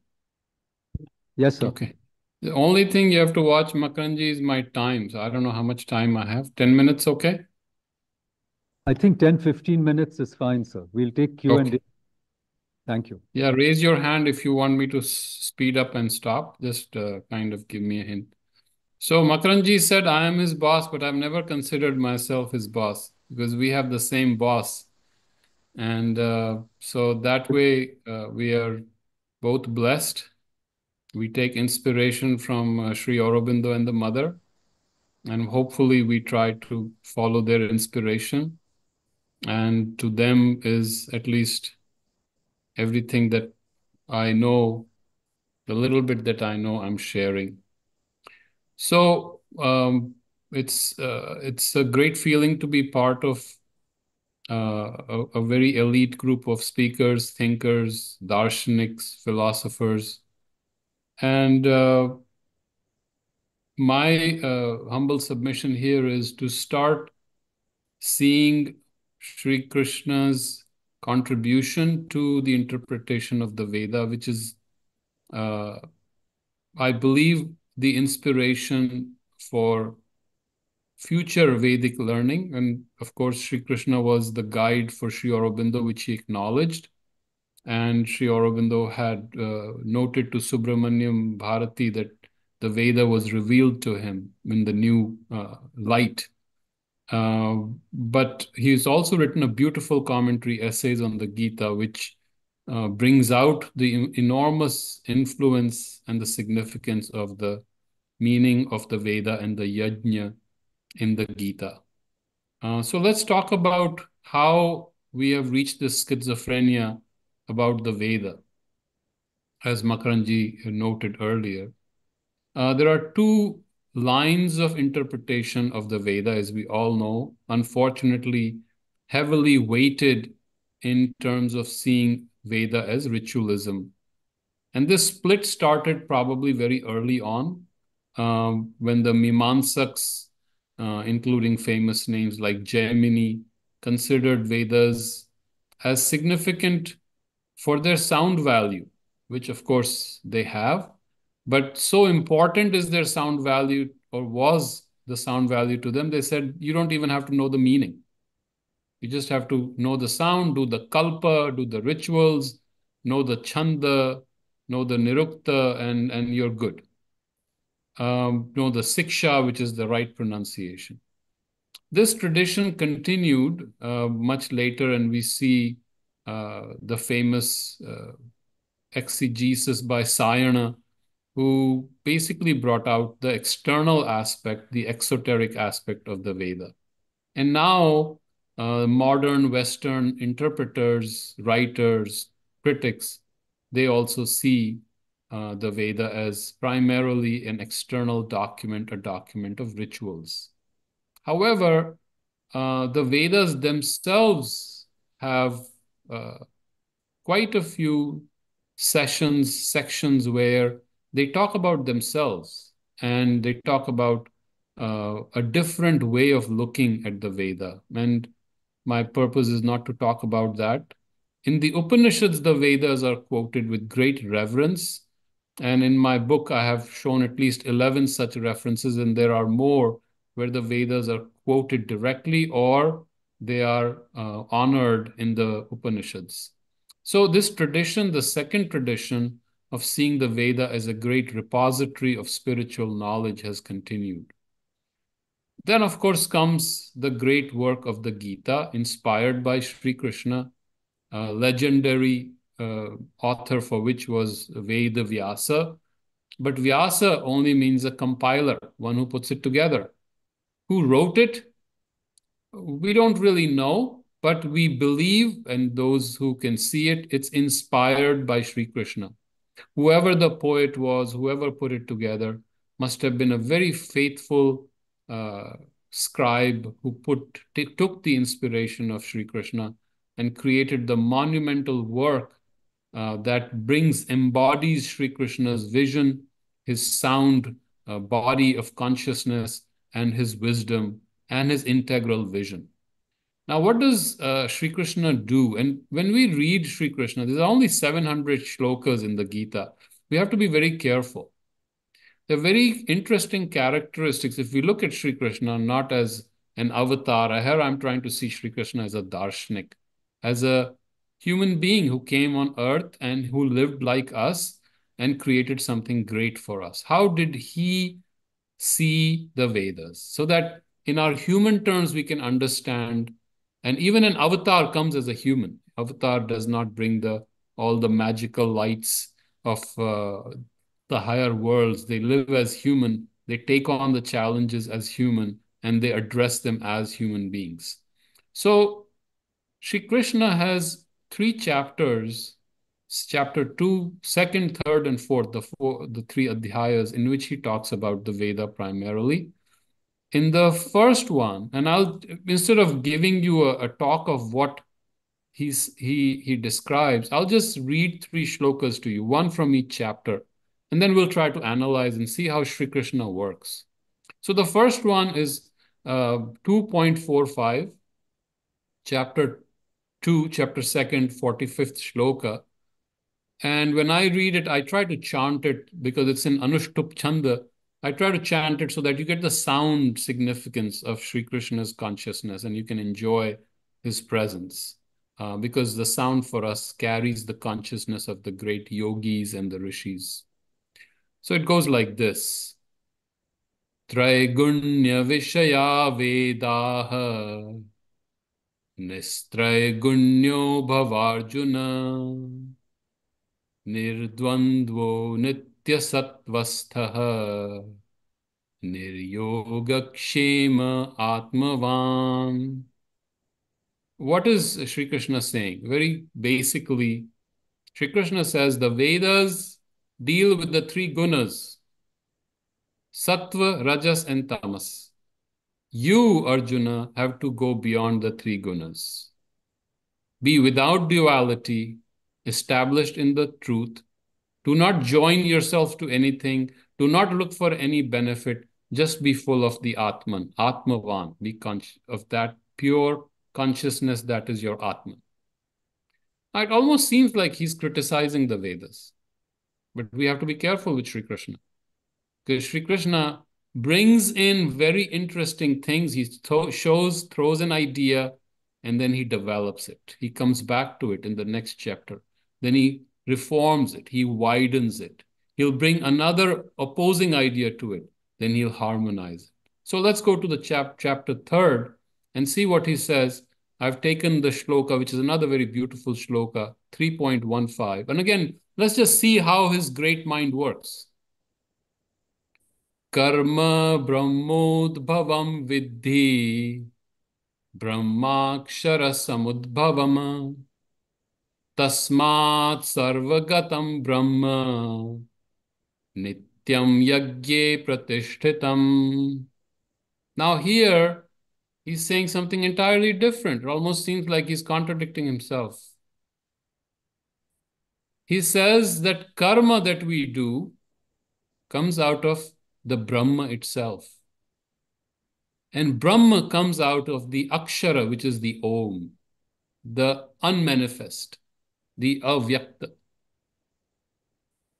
Yes, sir. Okay. The only thing you have to watch, Makaranji, is my time. So I don't know how much time I have. 10 minutes, okay? I think 10, 15 minutes is fine, sir. We'll take Q&A. Okay. Thank you. Yeah, raise your hand if you want me to speed up and stop. Just kind of give me a hint. So Makaranji said, I am his boss, but I've never considered myself his boss because we have the same boss. And so that way we are both blessed. We take inspiration from Sri Aurobindo and the mother, and hopefully we try to follow their inspiration. And to them is at least everything that I know, the little bit that I know, I'm sharing. So it's a great feeling to be part of a very elite group of speakers, thinkers, darshaniks, philosophers. And my humble submission here is to start seeing Sri Krishna's contribution to the interpretation of the Veda, which is, I believe, the inspiration for future Vedic learning. And of course, Sri Krishna was the guide for Sri Aurobindo, which he acknowledged. And Sri Aurobindo had noted to Subramaniam Bharati that the Veda was revealed to him in the new light. But he's also written a beautiful commentary, Essays on the Gita, which brings out the enormous influence and the significance of the meaning of the Veda and the yajna in the Gita. So let's talk about how we have reached this schizophrenia about the Veda, as Makaranji noted earlier. There are two lines of interpretation of the Veda, as we all know, unfortunately heavily weighted in terms of seeing Veda as ritualism. And this split started probably very early on, when the Mimansaks, including famous names like Jaimini, considered Vedas as significant for their sound value, which of course they have. But so important is their sound value, or was the sound value to them, they said, you don't even have to know the meaning. You just have to know the sound, do the kalpa, do the rituals, know the chanda, know the nirukta, and you're good. Know the siksha, which is the right pronunciation. This tradition continued much later, and we see the famous exegesis by Sayana, who basically brought out the external aspect, the exoteric aspect of the Veda. And now modern Western interpreters, writers, critics, they also see the Veda as primarily an external document, a document of rituals. However, the Vedas themselves have quite a few sections where they talk about themselves, and they talk about a different way of looking at the Veda. And my purpose is not to talk about that. In the Upanishads, the Vedas are quoted with great reverence. And in my book, I have shown at least 11 such references, and there are more where the Vedas are quoted directly or they are honored in the Upanishads. So this tradition, the second tradition of seeing the Veda as a great repository of spiritual knowledge, has continued. Then, of course, comes the great work of the Gita, inspired by Sri Krishna, legendary author for which was Veda Vyasa. But Vyasa only means a compiler, one who puts it together. Who wrote it? We don't really know, but we believe, and those who can see it, it's inspired by Sri Krishna. Whoever the poet was, whoever put it together, must have been a very faithful scribe who took the inspiration of Sri Krishna and created the monumental work that embodies Sri Krishna's vision, his sound body of consciousness, and his wisdom, and his integral vision. Now, what does Sri Krishna do? And when we read Sri Krishna, there's only 700 shlokas in the Gita. We have to be very careful. There are very interesting characteristics. If we look at Sri Krishna not as an avatar, here I'm trying to see Sri Krishna as a darshanik, as a human being who came on earth and who lived like us and created something great for us. How did he see the Vedas? So that in our human terms, we can understand. And even an avatar comes as a human. Avatar does not bring all the magical lights of the higher worlds. They live as human. They take on the challenges as human, and they address them as human beings. So Sri Krishna has 3 chapters, chapter 2, 2nd, 3rd, and 4th, the 3 adhyayas in which he talks about the Veda primarily. In the first one, and instead of giving you a talk of what he describes, I'll just read 3 shlokas to you, one from each chapter, and then we'll try to analyze and see how Sri Krishna works. So the first one is 2.45, chapter 2, chapter 2nd, 45th shloka. And when I read it, I try to chant it because it's in Anushtup Chanda. I try to chant it so that you get the sound significance of Sri Krishna's consciousness and you can enjoy his presence. Because the sound for us carries the consciousness of the great yogis and the rishis. So it goes like this. Traigunya Vishaya Vedaha Nistraigunya Bhavarjuna Nirdvandvo Nityasattvasthaha Niryogakshema Atmavan. What is Sri Krishna saying? Very basically, Sri Krishna says the Vedas deal with the 3 gunas, Sattva, Rajas, and Tamas. You, Arjuna, have to go beyond the 3 gunas. Be without duality, established in the truth. Do not join yourself to anything. Do not look for any benefit. Just be full of the Atman, Atmavan. Be conscious of that pure consciousness that is your Atman. Now, it almost seems like he's criticizing the Vedas. But we have to be careful with Sri Krishna. Because Sri Krishna brings in very interesting things. He throws an idea, and then he develops it. He comes back to it in the next chapter. Then he reforms it. He widens it. He'll bring another opposing idea to it. Then he'll harmonize it. So let's go to the chapter 3rd and see what he says. I've taken the shloka, which is another very beautiful shloka, 3.15. And again, let's just see how his great mind works. Karma brahmodbhavam vidhi brahmakshara samudbhavam tasmat sarvagatam brahma nityam yagye pratishtitam. Now here, he's saying something entirely different. It almost seems like he's contradicting himself. He says that karma that we do comes out of the Brahma itself. And Brahma comes out of the Akshara, which is the Om, the unmanifest, the Avyakta.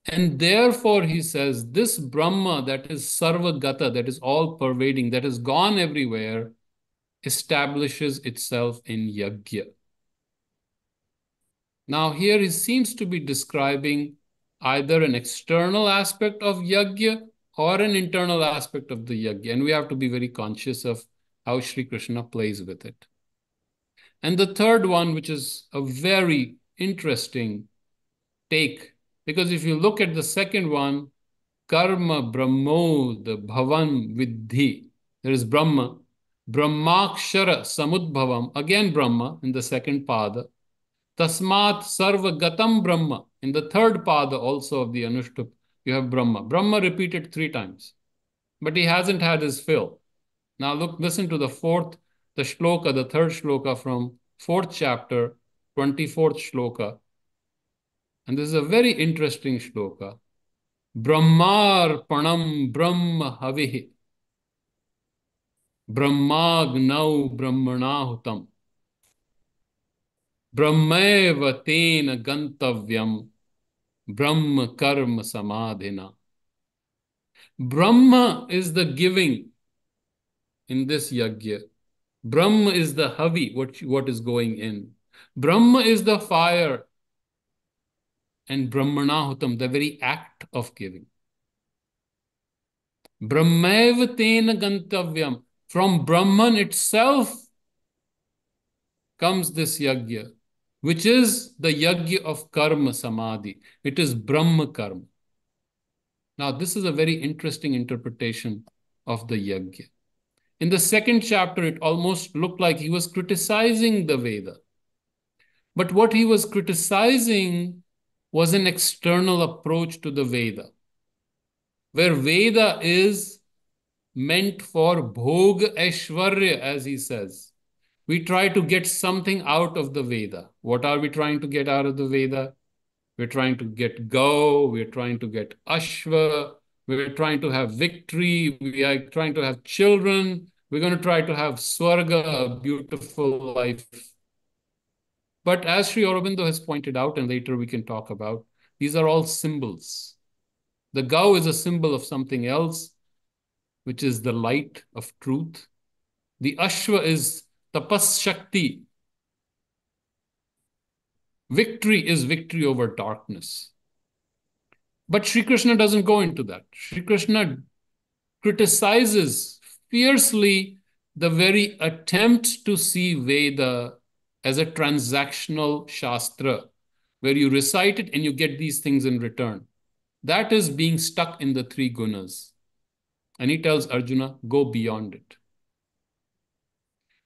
And therefore, he says, this Brahma that is Sarvagata, that is all pervading, that is gone everywhere, establishes itself in Yajna. Now here he seems to be describing either an external aspect of Yajna or an internal aspect of the Yajna. And we have to be very conscious of how Sri Krishna plays with it. And the third one, which is a very interesting take, because if you look at the second one, Karma Brahmod Bhavan Vidhi, There is Brahma. Brahmakshara samudbhavam, again Brahma in the second pada. Tasmat sarva gatam Brahma, in the third pada also of the Anushtup, you have Brahma. Brahma repeated 3 times, but he hasn't had his fill. Now listen to the shloka, the third shloka from 4th chapter, 24th shloka. And this is a very interesting shloka. Brahmarpanam Brahma havihi. Brahmagnau Brahmanahutam. Brahmeva tena gantavyam. Brahma karma samadhina. Brahma is the giving in this yajna. Brahma is the havi, what is going in. Brahma is the fire. And Brahmanahutam, the very act of giving. Brahmeva tena gantavyam. From Brahman itself comes this yajna, which is the yajna of karma samadhi. It is Brahma karma. Now, this is a very interesting interpretation of the yajna. In the second chapter, it almost looked like he was criticizing the Veda. But what he was criticizing was an external approach to the Veda, where Veda is meant for bhoga aishwarya, as he says. We try to get something out of the Veda. What are we trying to get out of the Veda? We're trying to get go, we're trying to get ashva, we're trying to have victory, we are trying to have children, we're going to try to have swarga, a beautiful life. But as Sri Aurobindo has pointed out, and later we can talk about, these are all symbols. The Gau is a symbol of something else, which is the light of truth. The Ashva is tapas shakti. Victory is victory over darkness. But Sri Krishna doesn't go into that. Sri Krishna criticizes fiercely the very attempt to see Veda as a transactional shastra, where you recite it and you get these things in return. That is being stuck in the 3 gunas. And he tells Arjuna, go beyond it.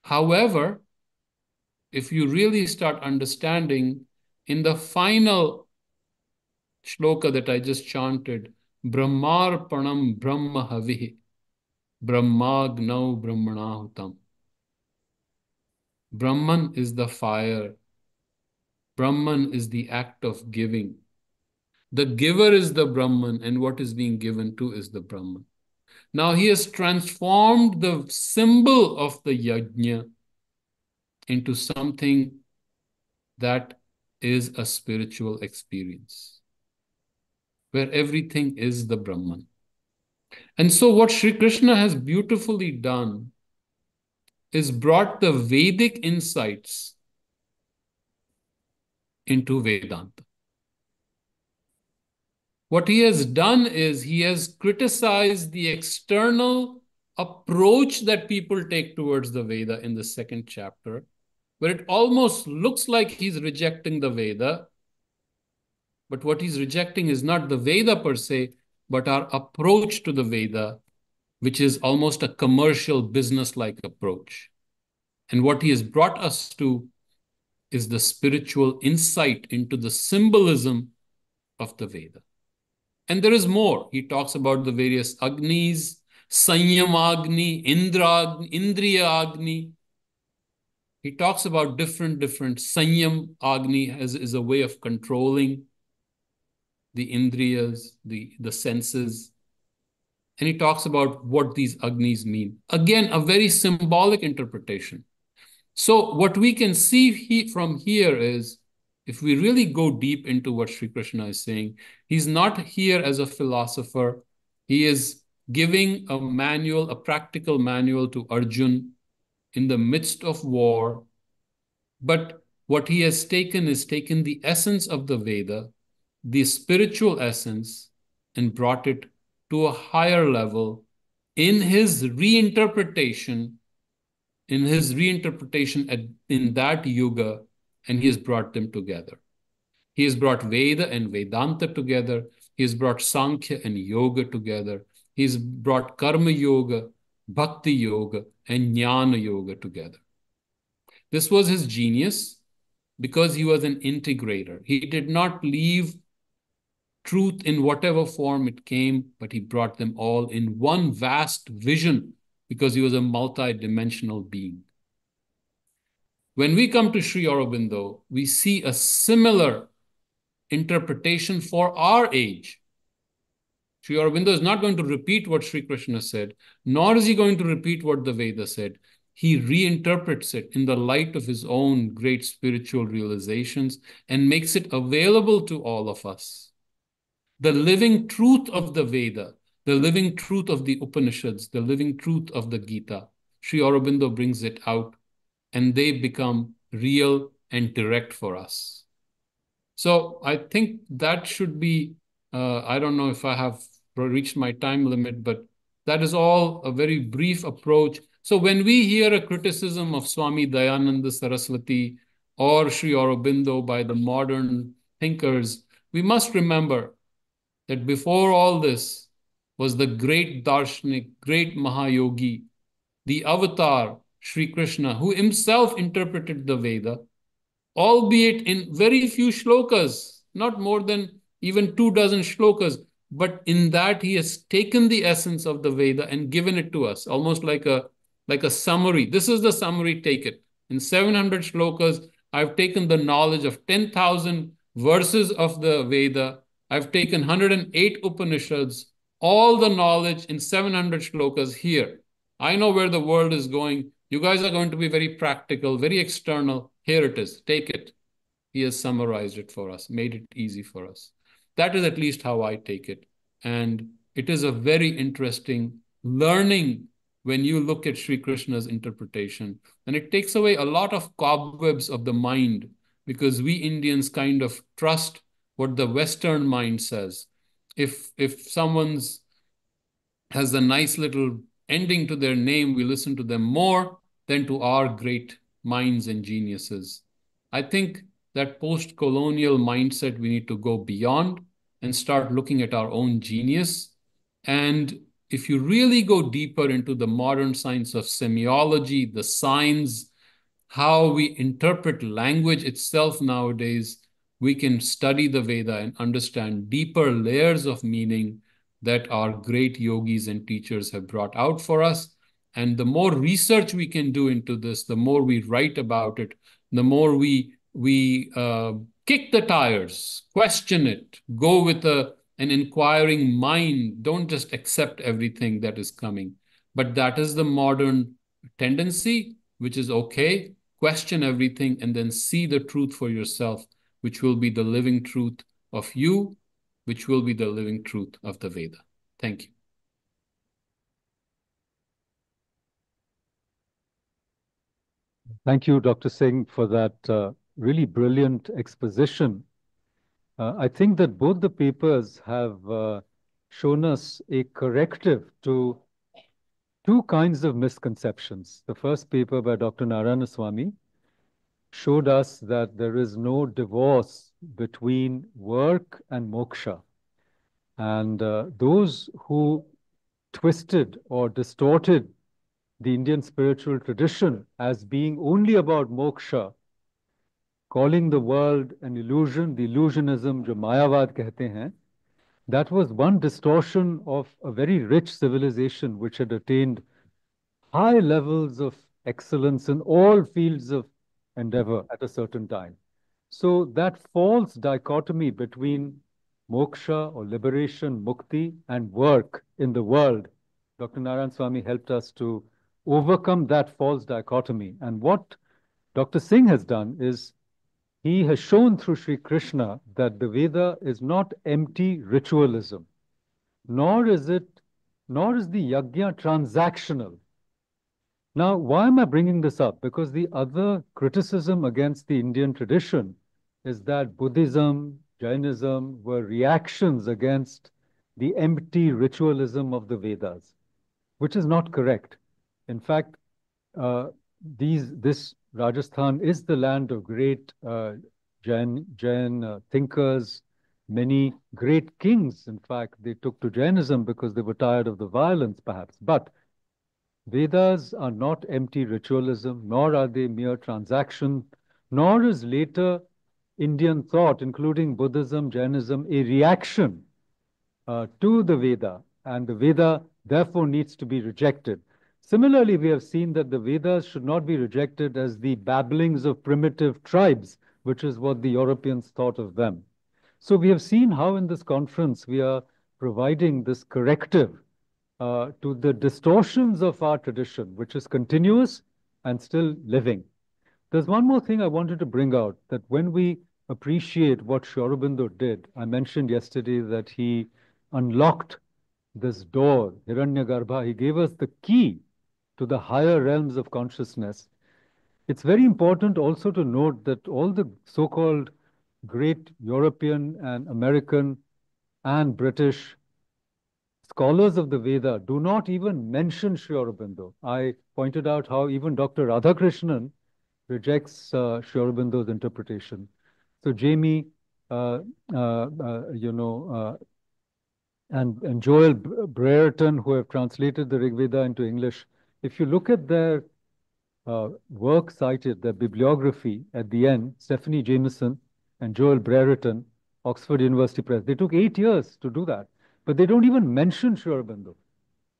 However, if you really start understanding, in the final shloka that I just chanted, Brahmarpanam Brahma havihi, Brahmagnau Brahmanahutam. Brahman is the fire. Brahman is the act of giving. The giver is the Brahman, and what is being given to is the Brahman. Now he has transformed the symbol of the yajna into something that is a spiritual experience, where everything is the Brahman. And so what Sri Krishna has beautifully done is brought the Vedic insights into Vedanta. What he has done is he has criticized the external approach that people take towards the Veda in the second chapter, where it almost looks like he's rejecting the Veda. But what he's rejecting is not the Veda per se, but our approach to the Veda, which is almost a commercial, business-like approach. And what he has brought us to is the spiritual insight into the symbolism of the Veda. And there is more. He talks about the various Agnis, Sanyam Agni, Indriya Agni. He talks about different Sanyam Agni is a way of controlling the Indriyas, the senses. And he talks about what these Agnis mean. Again, a very symbolic interpretation. So what we can see from here is, if we really go deep into what Sri Krishna is saying, he's not here as a philosopher. He is giving a manual, a practical manual to Arjun in the midst of war. But what he has taken is taken the essence of the Veda, the spiritual essence, and brought it to a higher level in his reinterpretation, in that yuga, and he has brought them together. He has brought Veda and Vedanta together. He has brought Sankhya and Yoga together. He's brought Karma Yoga Bhakti Yoga and Jnana Yoga together. This was his genius because he was an integrator. He did not leave truth in whatever form it came, but he brought them all in one vast vision because he was a multi-dimensional being. When we come to Sri Aurobindo, we see a similar interpretation for our age. Sri Aurobindo is not going to repeat what Sri Krishna said, nor is he going to repeat what the Veda said. He reinterprets it in the light of his own great spiritual realizations and makes it available to all of us. The living truth of the Veda, the living truth of the Upanishads, the living truth of the Gita, Sri Aurobindo brings it out and they become real and direct for us. So I think that should be, I don't know if I have reached my time limit, but that is all a very brief approach. So when we hear a criticism of Swami Dayananda Saraswati or Sri Aurobindo by the modern thinkers, we must remember that before all this was the great Darshanik, great Mahayogi, the avatar, Sri Krishna, who himself interpreted the Veda, albeit in very few shlokas, not more than even 24 shlokas, but in that he has taken the essence of the Veda and given it to us, almost like a summary. This is the summary, take it. In 700 shlokas, I've taken the knowledge of 10,000 verses of the Veda. I've taken 108 Upanishads, all the knowledge in 700 shlokas here. I know where the world is going. You guys are going to be very practical, very external. Here it is. Take it. He has summarized it for us, made it easy for us. That is at least how I take it. And it is a very interesting learning when you look at Sri Krishna's interpretation. And it takes away a lot of cobwebs of the mind because we Indians kind of trust what the Western mind says. If someone's has a nice little ending to their name, we listen to them more than to our great minds and geniuses. I think that post-colonial mindset, we need to go beyond and start looking at our own genius. And if you really go deeper into the modern science of semiology, the signs, how we interpret language itself nowadays, we can study the Veda and understand deeper layers of meaning that our great yogis and teachers have brought out for us. And the more research we can do into this, the more we write about it, the more we kick the tires, question it, go with an inquiring mind. Don't just accept everything that is coming. But that is the modern tendency, which is okay. Question everything and then see the truth for yourself, which will be the living truth of you, which will be the living truth of the Veda. Thank you. Thank you, Dr. Singh, for that really brilliant exposition. I think that both the papers have shown us a corrective to two kinds of misconceptions. The first paper by Dr. Narayanaswamy showed us that there is no divorce between work and moksha. And those who twisted or distorted the Indian spiritual tradition as being only about moksha, calling the world an illusion, the illusionism, jo Mayavad kehte hain, that was one distortion of a very rich civilization which had attained high levels of excellence in all fields of endeavor at a certain time. So that false dichotomy between moksha or liberation, mukti, and work in the world, Dr. Narayanaswamy helped us to overcome that false dichotomy. And what Dr. Singh has done is he has shown through Sri Krishna that the Veda is not empty ritualism, nor is the yajna transactional. Now, why am I bringing this up? Because the other criticism against the Indian tradition is that Buddhism, Jainism were reactions against the empty ritualism of the Vedas, which is not correct. In fact, this Rajasthan is the land of great Jain thinkers. Many great kings, in fact, they took to Jainism because they were tired of the violence, perhaps. But Vedas are not empty ritualism, nor are they mere transaction, nor is later Indian thought, including Buddhism, Jainism, a reaction to the Veda, and the Veda therefore needs to be rejected. Similarly, we have seen that the Vedas should not be rejected as the babblings of primitive tribes, which is what the Europeans thought of them. So we have seen how in this conference we are providing this corrective to the distortions of our tradition, which is continuous and still living. There's one more thing I wanted to bring out, that when we appreciate what Sri Aurobindo did, I mentioned yesterday that he unlocked this door, Hiranyagarbha. He gave us the key to the higher realms of consciousness. It's very important also to note that all the so-called great European and American and British scholars of the Veda do not even mention Sri Aurobindo. I pointed out how even Dr. Radhakrishnan rejects Sri Aurobindo's interpretation. So Jamie, and Joel Brereton, who have translated the Rig Veda into English, if you look at their work cited, their bibliography at the end, Stephanie Jameson and Joel Brereton, Oxford University Press, they took 8 years to do that. But they don't even mention Sri Aurobindo.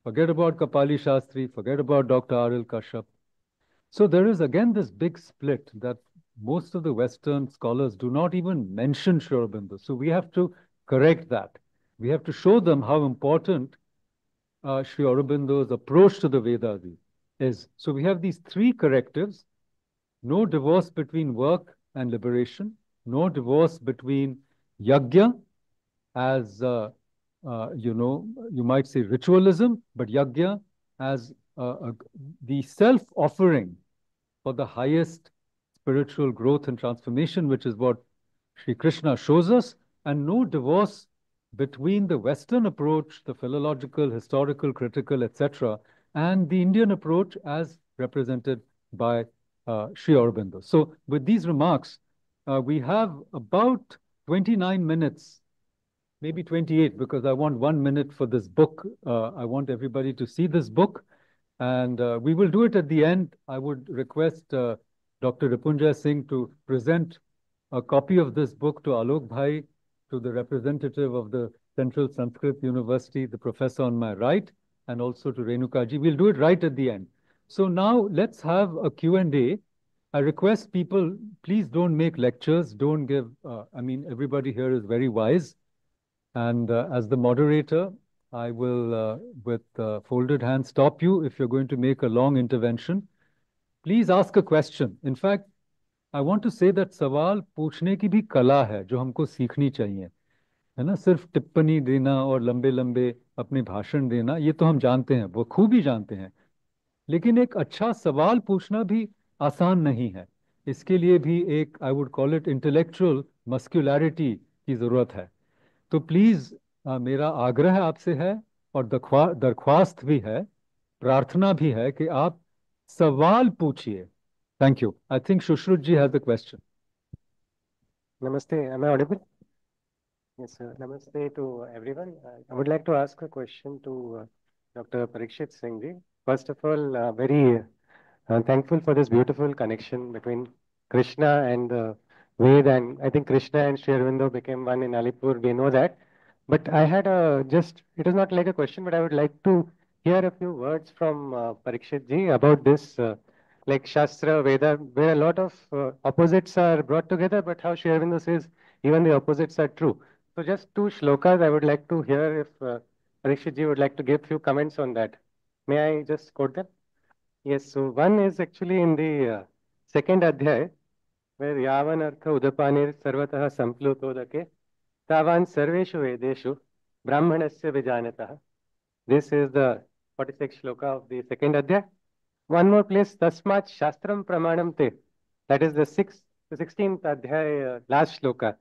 Forget about Kapali Shastri, forget about Dr. R.L. Kashyap. So there is again this big split that most of the Western scholars do not even mention Sri Aurobindo. So we have to correct that. We have to show them how important Sri Aurobindo's approach to the Vedas is. So we have these 3 correctives: no divorce between work and liberation, no divorce between yajna as you might say ritualism, but yajna as the self-offering for the highest spiritual growth and transformation, which is what Sri Krishna shows us, and no divorce between the Western approach, the philological, historical, critical, etc., and the Indian approach as represented by Sri Aurobindo. So with these remarks, we have about 29 minutes, maybe 28, because I want 1 minute for this book. I want everybody to see this book, and we will do it at the end. I would request Dr. Ripunjay Singh to present a copy of this book to Alok Bhai, to the representative of the Central Sanskrit University, the professor on my right, and also to Renukaji. We'll do it right at the end. So now let's have a Q&A. I request people, please don't make lectures, don't give, everybody here is very wise. And as the moderator, I will, with folded hands, stop you if you're going to make a long intervention. Please ask a question. In fact, I want to say that सवाल पूछने की भी कला है जो हमको सीखनी चाहिए, है ना? सिर्फ टिप्पणी देना और लंबे लंबे अपने भाषण देना, ये तो हम जानते हैं, वो खूब ही जानते हैं, लेकिन एक अच्छा सवाल पूछना भी आसान नहीं है. इसके लिए भी एक, I would call it, intellectual muscularity की जरूरत है. तो प्लीज मेरा आग्रह आपसे है और दरख्वास्त भी है, प्रार्थना भी है कि आप सवाल पूछिए. Thank you. I think Shushruth ji has a question. Namaste. Am I audible? Yes, sir. Namaste to everyone. I would like to ask a question to Dr. Parikshit Singh ji. First of all, very thankful for this beautiful connection between Krishna and the Veda, and I think Krishna and Sri Aurobindo became one in Alipur. We know that. But I had it is not like a question, but I would like to hear a few words from Parikshit ji about this. Like Shastra, Veda, where a lot of opposites are brought together, but how Sri Aurobindo says even the opposites are true. So just 2 shlokas I would like to hear if Parikshit ji would like to give few comments on that. May I just quote them? Yes, so one is actually in the second adhyay, where Yavan Artha Udapanir Sarvatah Samplutodake Tavan Sarveshu Vedeshu Brahmanasya Vijanatah. This is the 46th shloka of the second adhyay. One more place, Tasmat Shastram Pramanam Te. That is the 16th adhyay, last shloka.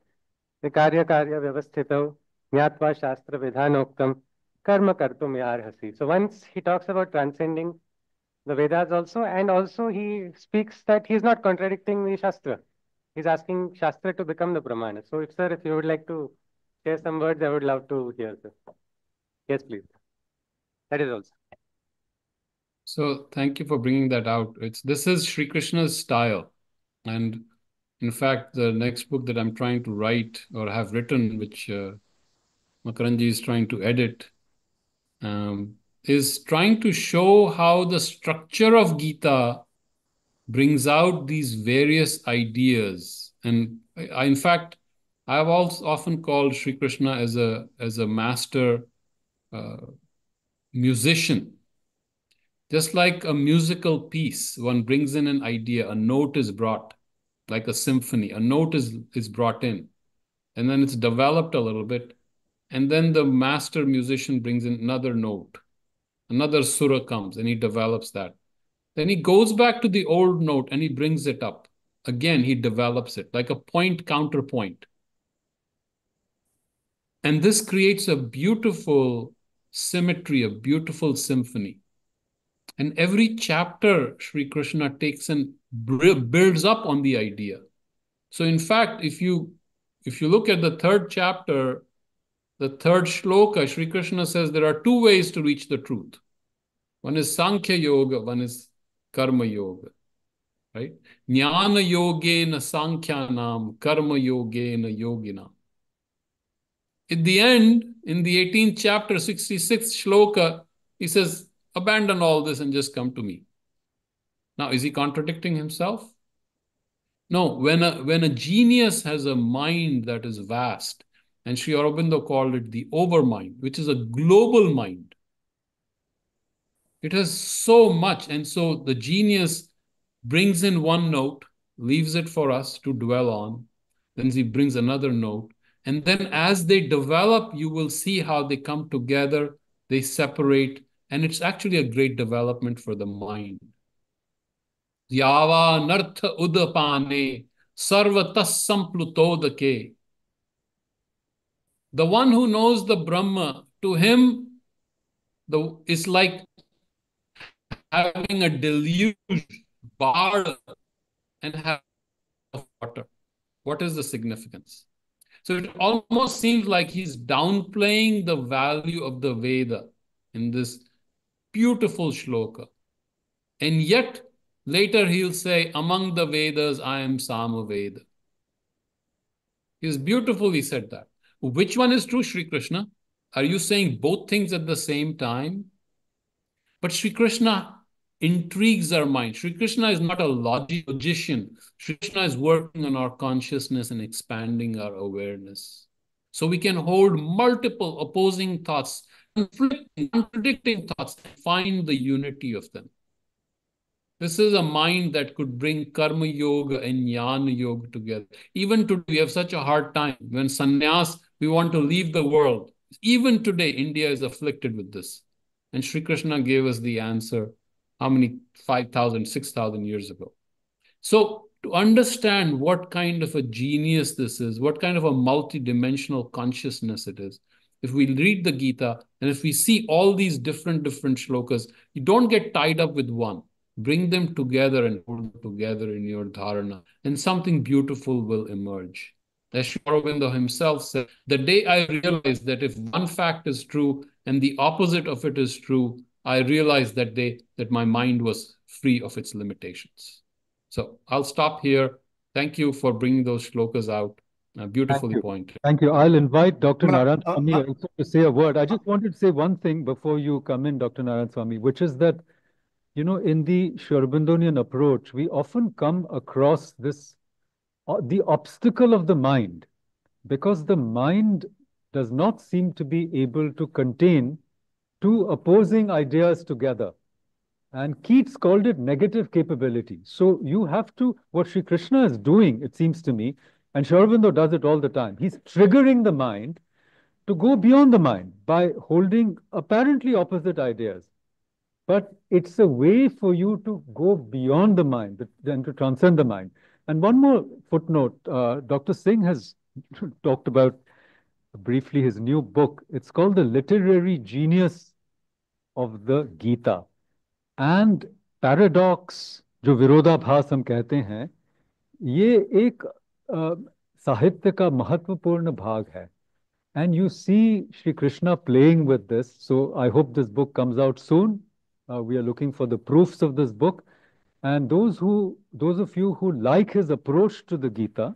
The Karya Vyavasthitav Nyatva Shastra Vidhanoktam Karma Kartum Yarhasi. So once he talks about transcending the Vedas also, and also he speaks that he is not contradicting the Shastra. He's asking Shastra to become the Pramana. So if, sir, if you would like to share some words, I would love to hear, sir. Yes, please. That is also. So thank you for bringing that out. This is Sri Krishna's style. And in fact, the next book that I'm trying to write or have written, which Makaranji is trying to edit, is trying to show how the structure of Gita brings out these various ideas. And in fact, I've also often called Sri Krishna as a master musician. Just like a musical piece, one brings in an idea, a note is brought, like a symphony, a note is brought in, and then it's developed a little bit, and then the master musician brings in another note, another sura comes, and he develops that. Then he goes back to the old note and he brings it up. Again, he develops it like a point counterpoint. And this creates a beautiful symmetry, a beautiful symphony. And every chapter, Sri Krishna takes and builds up on the idea. So in fact, if you look at the third chapter, the third shloka, Sri Krishna says there are two ways to reach the truth. One is Sankhya Yoga, one is Karma Yoga. Right? Jnana Yogena Sankhyanam, Karma Yogena Yoginam. At the end, in the 18th chapter, 66th shloka, he says, abandon all this and just come to me. Now, is he contradicting himself? No, when a genius has a mind that is vast, and Sri Aurobindo called it the overmind, which is a global mind. It has so much, and so the genius brings in one note, leaves it for us to dwell on, then he brings another note, and then as they develop, you will see how they come together, they separate, and it's actually a great development for the mind. Yava nartha udapane sarvatas samplutodake. The one who knows the Brahma, to him, it's like having a deluge, bar, and have water. What is the significance? So it almost seems like he's downplaying the value of the Veda in this beautiful shloka. And yet, later he'll say, among the Vedas, I am Samaveda. He's beautifully said that. Which one is true, Sri Krishna? Are you saying both things at the same time? But Sri Krishna intrigues our mind. Sri Krishna is not a logician. Sri Krishna is working on our consciousness and expanding our awareness. So we can hold multiple opposing thoughts, conflicting, contradicting thoughts, and find the unity of them. This is a mind that could bring Karma Yoga and Jnana Yoga together. Even today, we have such a hard time. When sannyas, we want to leave the world. Even today, India is afflicted with this. And Sri Krishna gave us the answer, how many, 5,000, 6,000 years ago. So to understand what kind of a genius this is, what kind of a multidimensional consciousness it is, if we read the Gita and if we see all these different shlokas, you don't get tied up with one. Bring them together and hold them together in your dharana, and something beautiful will emerge. As Sri Aurobindo himself said, the day I realized that if one fact is true and the opposite of it is true, I realized that day that my mind was free of its limitations. So I'll stop here. Thank you for bringing those shlokas out. Beautifully pointed. Thank you. I'll invite Dr. Ma- Narayan Swami also to say a word. I just wanted to say one thing before you come in, Dr. Narayan Swami, which is that, you know, in the Sri Aurobindonian approach, we often come across this, the obstacle of the mind, because the mind does not seem to be able to contain two opposing ideas together. And Keats called it negative capability. So you have to, what Sri Krishna is doing, it seems to me, and Sri Aurobindo does it all the time, he's triggering the mind to go beyond the mind by holding apparently opposite ideas. But it's a way for you to go beyond the mind than to transcend the mind. And one more footnote, Dr. Singh has talked about briefly his new book. It's called The Literary Genius of the Gita. And paradox, जो विरोधाभास हम कहते हैं, ये एक साहित्य का महत्वपूर्ण भाग है. And you see Sri Krishna playing with this. So I hope this book comes out soon. We are looking for the proofs of this book. And those of you who like his approach to the Gita,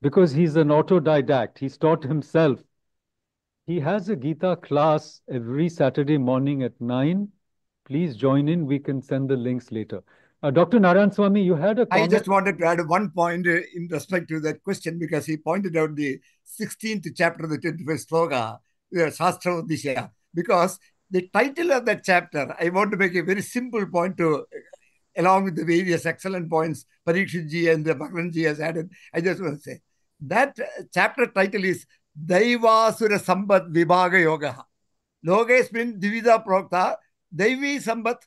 because he's an autodidact, he's taught himself. He has a Gita class every Saturday morning at 9. Please join in. We can send the links later. Dr. Narayan Swami, you had a comment. I just wanted to add one point in respect to that question, because he pointed out the 16th chapter of the 21st sloka, Shastra Uddishya, because the title of that chapter, I want to make a very simple point to, along with the various excellent points Parikshit ji and Bhagavan ji has added. I just want to say that chapter title is Daivasura Sambat Vibhaga Yoga. Logesmin Divida Prokta, Devi Sambat,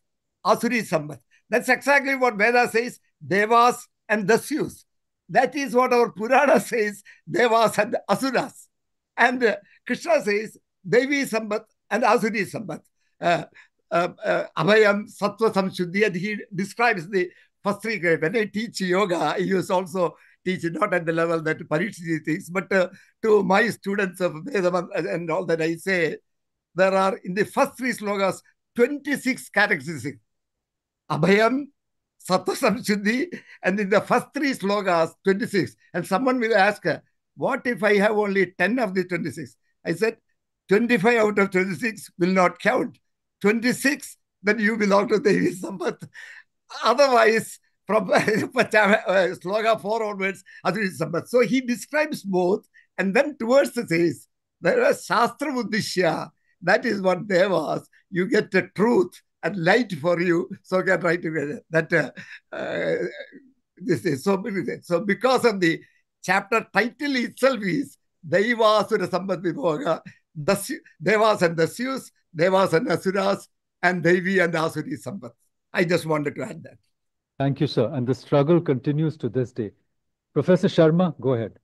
Asuri Sambat. That's exactly what Veda says, Devas and Dasyus. That is what our Purana says, Devas and Asuras. And Krishna says, Devi Sambat and Asuri Sambat. Abhayam, Sattva Samshuddhi, and he describes the first three grades. When I teach yoga, I used also teach not at the level that Parikshit thinks, but to my students of Vedam and all that I say, there are in the first three slokas 26 characteristics. Abhayam, Sattva Samshuddhi, and in the first three slokas, 26. And someone will ask, what if I have only 10 of the 26? I said, 25 out of 26 will not count. 26, then you belong to Devi Sambat. Otherwise, from sloka 4 onwards, Asuri Sambat. So he describes both, and then towards the says, there is Shastra Uddishya. That is what Devas. You get the truth and light for you, so can write together. That this is so. So because of the chapter title itself is Daivasura Sambat Vibhoga, Devas and Dasyus, Devas and Asuras, and Devi and Asuri Sambat. I just wanted to add that. Thank you, sir. And the struggle continues to this day. Professor Sharma, go ahead.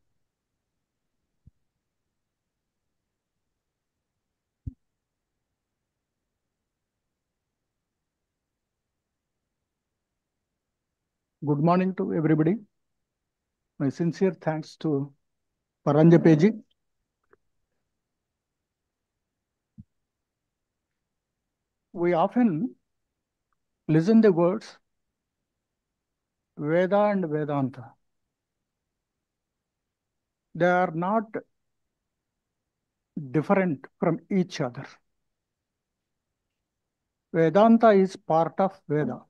Good morning to everybody. My sincere thanks to Paranjapeji. We often listen the words Veda and Vedanta. They are not different from each other. Vedanta is part of Veda.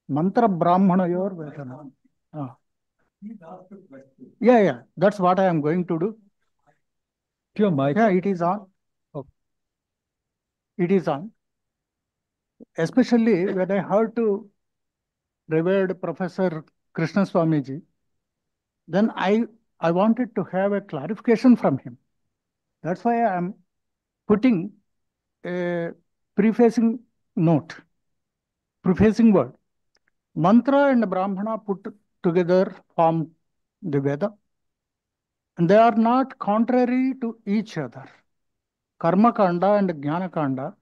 Mantra Brahmanayor Vedana. Yeah. That's what I am going to do. Your mic. Yeah, it is on. Okay. It is on. Especially when I heard to revered Professor Krishna Swamiji, then I wanted to have a clarification from him. That's why I am putting a prefacing note, prefacing word. Mantra and Brahmana put together form the Veda. And they are not contrary to each other. Karma Kanda and Jnana Kanda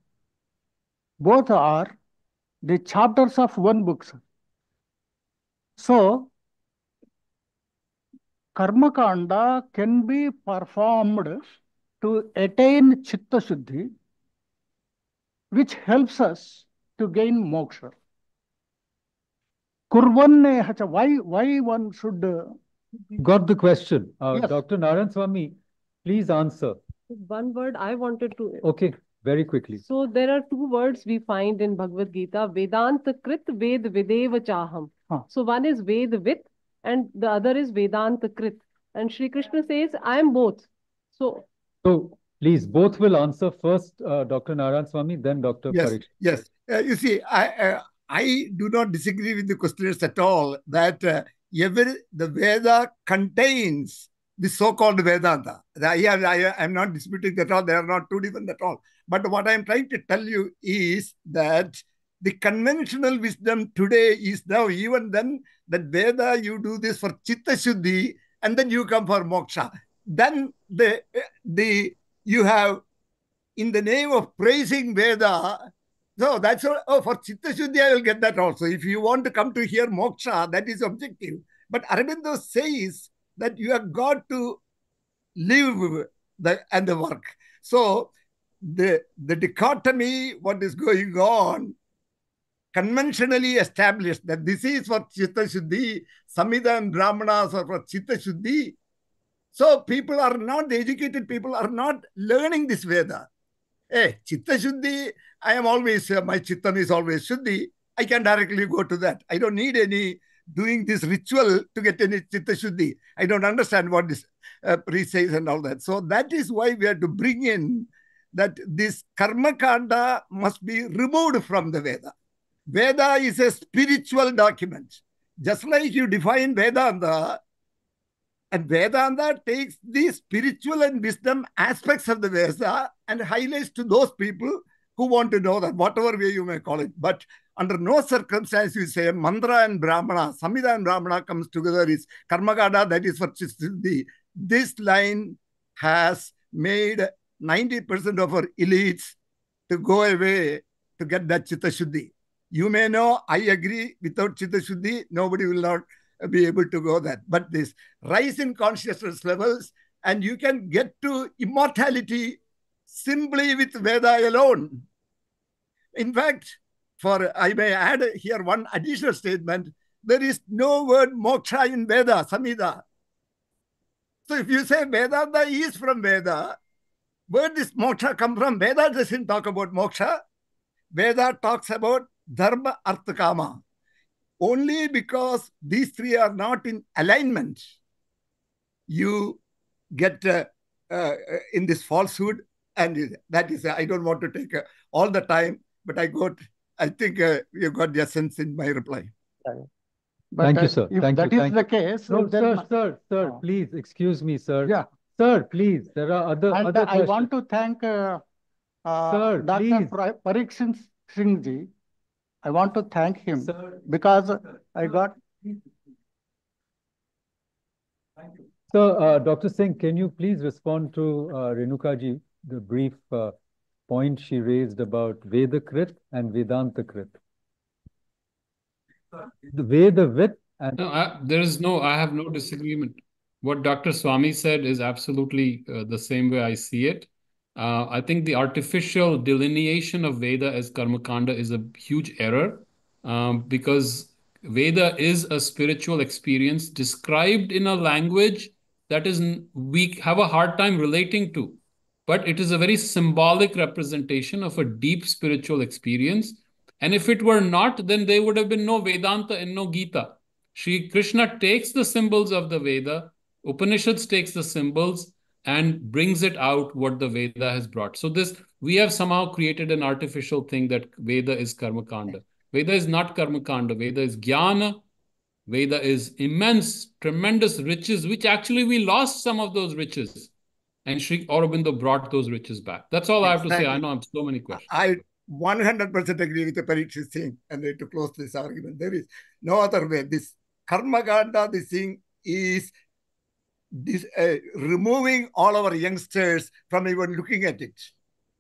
both are the chapters of one book. So, Karma Kanda can be performed to attain Chitta Shuddhi, which helps us to gain moksha. Kurvanne hacha, why one should... Got the question. Yes. Dr. Narayan Swami, please answer. One word I wanted to... Okay, very quickly. So there are two words we find in Bhagavad Gita, Vedanta Krit, Ved Videva Chaham. So one is Ved with and the other is Vedanta Krit. And Shri Krishna says, I am both. So Please, both will answer first, Dr. Narayan Swami, then Dr. Parikshit. Yes. You see, I do not disagree with the questioners at all that the Veda contains the so-called Vedanta. I am not disputing at all. They are not two different at all. But what I am trying to tell you is that the conventional wisdom today is now, even then, that Veda, you do this for Chitta Shuddhi, and then you come for moksha. Then you have, in the name of praising Veda, so that's all. Oh, for Chitta Shuddhi, I will get that also. If you want to come to hear moksha, that is objective. But Aurobindo says that you have got to live and the work. So the dichotomy, what is going on, conventionally established that this is for Chitta Shuddhi, Samhita and Brahmanas are for Chitta Shuddhi. So people are not, the educated people are not learning this Veda. Hey, Chitta Shuddhi, I am always, my Chittan is always Shuddhi. I can directly go to that. I don't need any doing this ritual to get any Chitta Shuddhi. I don't understand what this priest says and all that. So that is why we have to bring in that this Karma Kanda must be removed from the Veda. Veda is a spiritual document. Just like you define Vedanta, and Vedanta takes the spiritual and wisdom aspects of the Veda and highlights to those people who want to know that, whatever way you may call it. But under no circumstance you say Mantra and Brahmana, Samhita and Brahmana comes together is Karmakanda, that is for Siddhi. This line has made 90% of our elites to go away to get that Chitta Shuddhi. You may know, I agree, without Chitta Shuddhi, nobody will not be able to go that. But this rise in consciousness levels, and you can get to immortality simply with Veda alone. In fact, I may add here one additional statement, there is no word moksha in Veda, Samhita. So if you say Vedanta is from Veda, where does moksha come from? Veda doesn't talk about moksha. Veda talks about dharma, artha, kama. Only because these three are not in alignment, you get in this falsehood. And that is, I don't want to take all the time, but I think you got the sense in my reply. But Thank you, sir. If Thank that you. is Thank the you. case, No, then sir, please excuse me, sir. Yeah. Sir, please, there are other And I questions. want to thank Sir, Dr. please. Parikshit Singh ji. I want to thank him Sir. because I got. So, Dr. Singh, can you please respond to Renuka ji, the brief point she raised about Vedakrit and Vedantakrit? The Vedavit and... No, I have no disagreement. What Dr. Swami said is absolutely the same way I see it. I think the artificial delineation of Veda as Karmakanda is a huge error because Veda is a spiritual experience described in a language that we have a hard time relating to. But it is a very symbolic representation of a deep spiritual experience. And if it were not, then there would have been no Vedanta and no Gita. Sri Krishna takes the symbols of the Veda, Upanishads takes the symbols and brings it out what the Veda has brought. So we have somehow created an artificial thing that Veda is Karmakanda. Veda is not Karmakanda. Veda is Jnana. Veda is immense, tremendous riches, which actually we lost some of those riches. And Sri Aurobindo brought those riches back. That's all I have to say. I know I have so many questions. I 100% agree with the Parikshit Singh, and to close this argument, there is no other way. This Karmakanda, this thing is removing all our youngsters from even looking at it.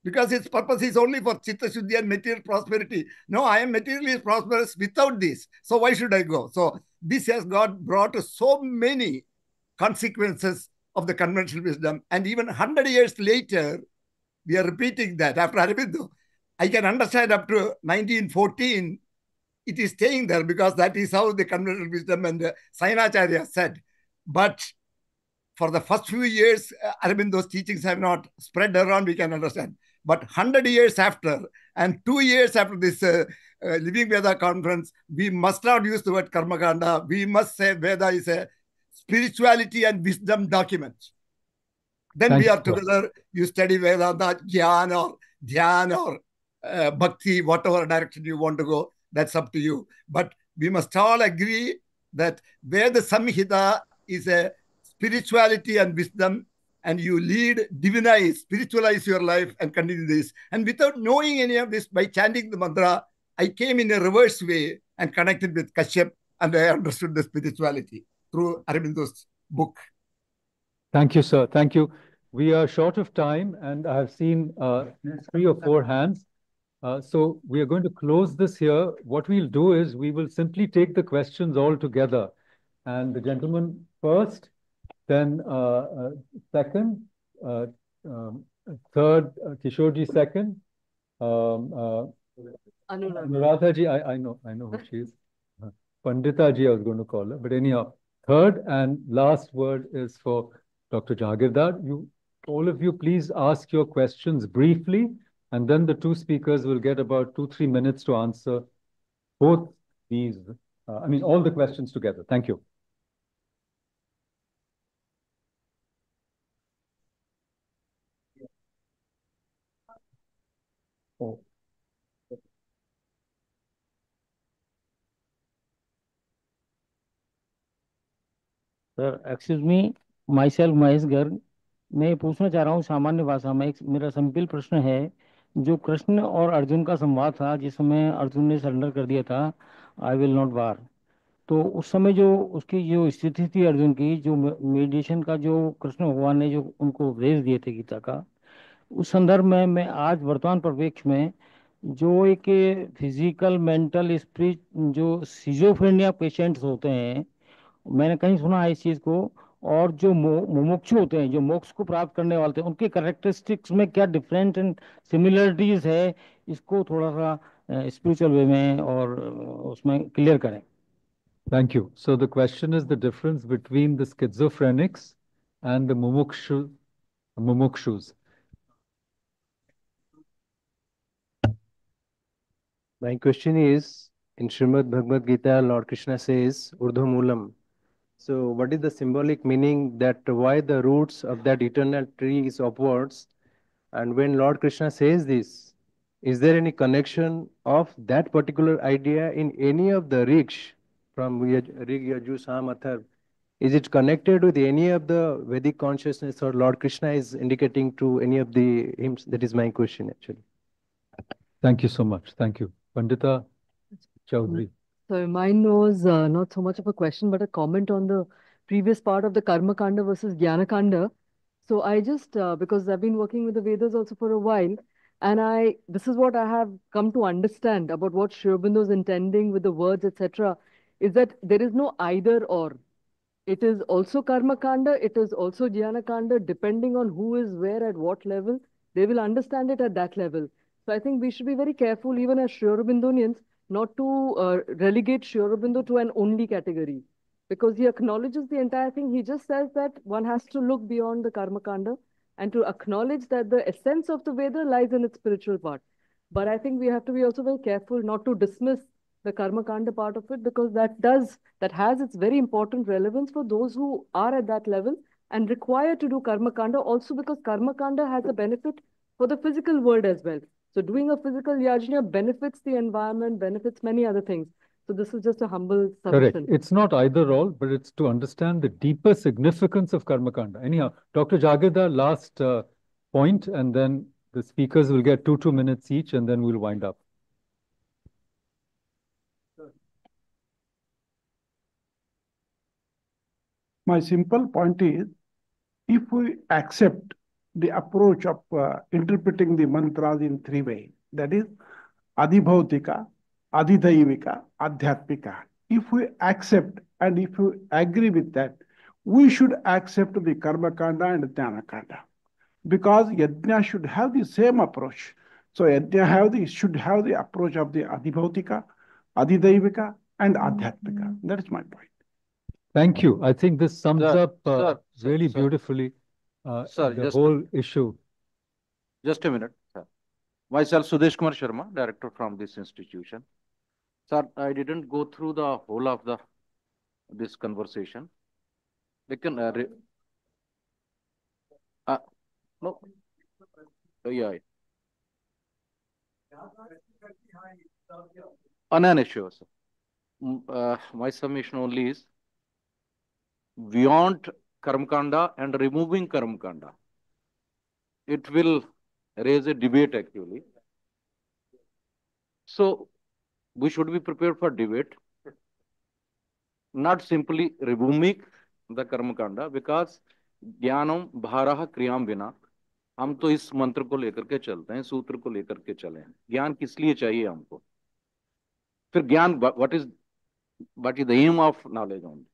Because its purpose is only for Chitta Shuddhi and material prosperity. No, I am materially prosperous without this. So why should I go? So this has brought so many consequences of the conventional wisdom. And even 100 years later, we are repeating that after Aurobindo. I can understand up to 1914, it is staying there because that is how the conventional wisdom and Sainacharya said. But for the first few years, Aurobindo's teachings have not spread around, we can understand. But 100 years after, and 2 years after this Living Veda conference, we must not use the word Karmakanda. We must say Veda is a spirituality and wisdom document. Then Thank we are you. together, you study Vedanta, Jnana or Dhyana or Bhakti, whatever direction you want to go, that's up to you. But we must all agree that Veda Samhita is a spirituality and wisdom, and you divinize, spiritualize your life and continue this. And without knowing any of this, by chanting the mantra, I came in a reverse way and connected with Kashyap, and I understood the spirituality through Aurobindo's book. Thank you, sir. Thank you. We are short of time, and I have seen 3 or 4 hands. So we are going to close this here. What we'll do is we will simply take the questions all together. And the gentleman first, then second, third, Kishorji second, Anuradha ji, I know who she is. Pandita ji, I was going to call her. But anyhow, third and last word is for Dr. Jagirdar. All of you, please ask your questions briefly, and then the two speakers will get about 2-3 minutes to answer both these, all the questions together. Thank you. Oh. Sir excuse me, my self Mahesh Garg. मैं ये पूछना चाह रहा हूँ सामान्य भाषा में, एक मेरा सिंपल प्रश्न है। जो कृष्ण और अर्जुन का संवाद था, जिस समय अर्जुन ने सरेंडर कर दिया था, आई विल नॉट वार, तो उस समय जो उसकी जो स्थिति थी अर्जुन की, जो मेडिटेशन का जो कृष्ण भगवान ने जो उनको उपदेश दिए थे गीता का, उस संदर्भ में मैं आज वर्तमान परिप्रेक्ष्य में जो एक फिजिकल मेंटल स्पिरिट जो सिजोफ्रेनिया पेशेंट्स होते हैं, मैंने कहीं सुना है इस चीज को, और जो मुमुक्षु होते हैं, जो मोक्ष को प्राप्त करने वाले हैं, उनके कैरेक्टरिस्टिक्स में क्या डिफरेंट एंड सिमिलरिटीज है, इसको थोड़ा सा स्पिरिचुअल वे में और उसमें क्लियर करें। Thank you. So the question is the difference between the schizophrenics and the mumukshus. My question is, in Srimad Bhagavad Gita, Lord Krishna says, Urdhva Moolam. So what is the symbolic meaning that why the roots of that eternal tree is upwards? And when Lord Krishna says this, is there any connection of that particular idea in any of the rigs from Rig, Yaju, Sam, Athar? Is it connected with any of the Vedic consciousness, or Lord Krishna is indicating to any of the hymns? That is my question actually. Thank you so much. Thank you. Pandita Chaudhary. So mine was not so much of a question, but a comment on the previous part of the Karma Kanda versus Jnana Kanda. So I just, because I've been working with the Vedas also for a while, and this is what I have come to understand about what Sri Aurobindo is intending with the words, etc., is that there is no either or. It is also Karma Kanda, it is also Jnana Kanda, depending on who is where at what level, they will understand it at that level. So I think we should be very careful, even as Sri Aurobindonians, not to relegate Sri Aurobindo to an only category. Because he acknowledges the entire thing. He just says that one has to look beyond the Karma Kanda and to acknowledge that the essence of the Veda lies in its spiritual part. But I think we have to be also very careful not to dismiss the Karma Kanda part of it, because that has its very important relevance for those who are at that level and require to do Karma Kanda, also because Karma Kanda has a benefit for the physical world as well. So doing a physical yajna benefits the environment, benefits many other things. So this is just a humble submission. Correct. It's not either or, but it's to understand the deeper significance of Karma Kanda. Anyhow, Dr. Jagirdar, last point, and then the speakers will get 2 minutes each, and then we'll wind up. My simple point is, if we accept the approach of interpreting the mantras in 3 ways, that is Adhibhautika, Adhidaivika, Adhyatmika. If we accept and if we agree with that, we should accept the Karma Kanda and Jnana Kanda, because Yajna should have the same approach. So Yajna should have the approach of the Adhibhautika, Adhidaivika, and Adhyatmika. That is my point. Thank you. I think this sums up really beautifully the whole issue. Just a minute, sir. Myself, Sudesh Kumar Sharma, director from this institution. Sir, I didn't go through the whole of this conversation. We can no. Yeah. On an issue, sir. My submission only is beyond Karmakanda and removing Karmakanda. It will raise a debate actually. So we should be prepared for debate, not simply removing the Karmakanda, because Jnanam Bharaha Kriyam Vina. हम तो इस मंत्र को लेकर के चलते हैं, सूत्र को लेकर के चले हैं। ज्ञान किस लिए चाहिए हमको? फिर ज्ञान what is the aim of knowledge only?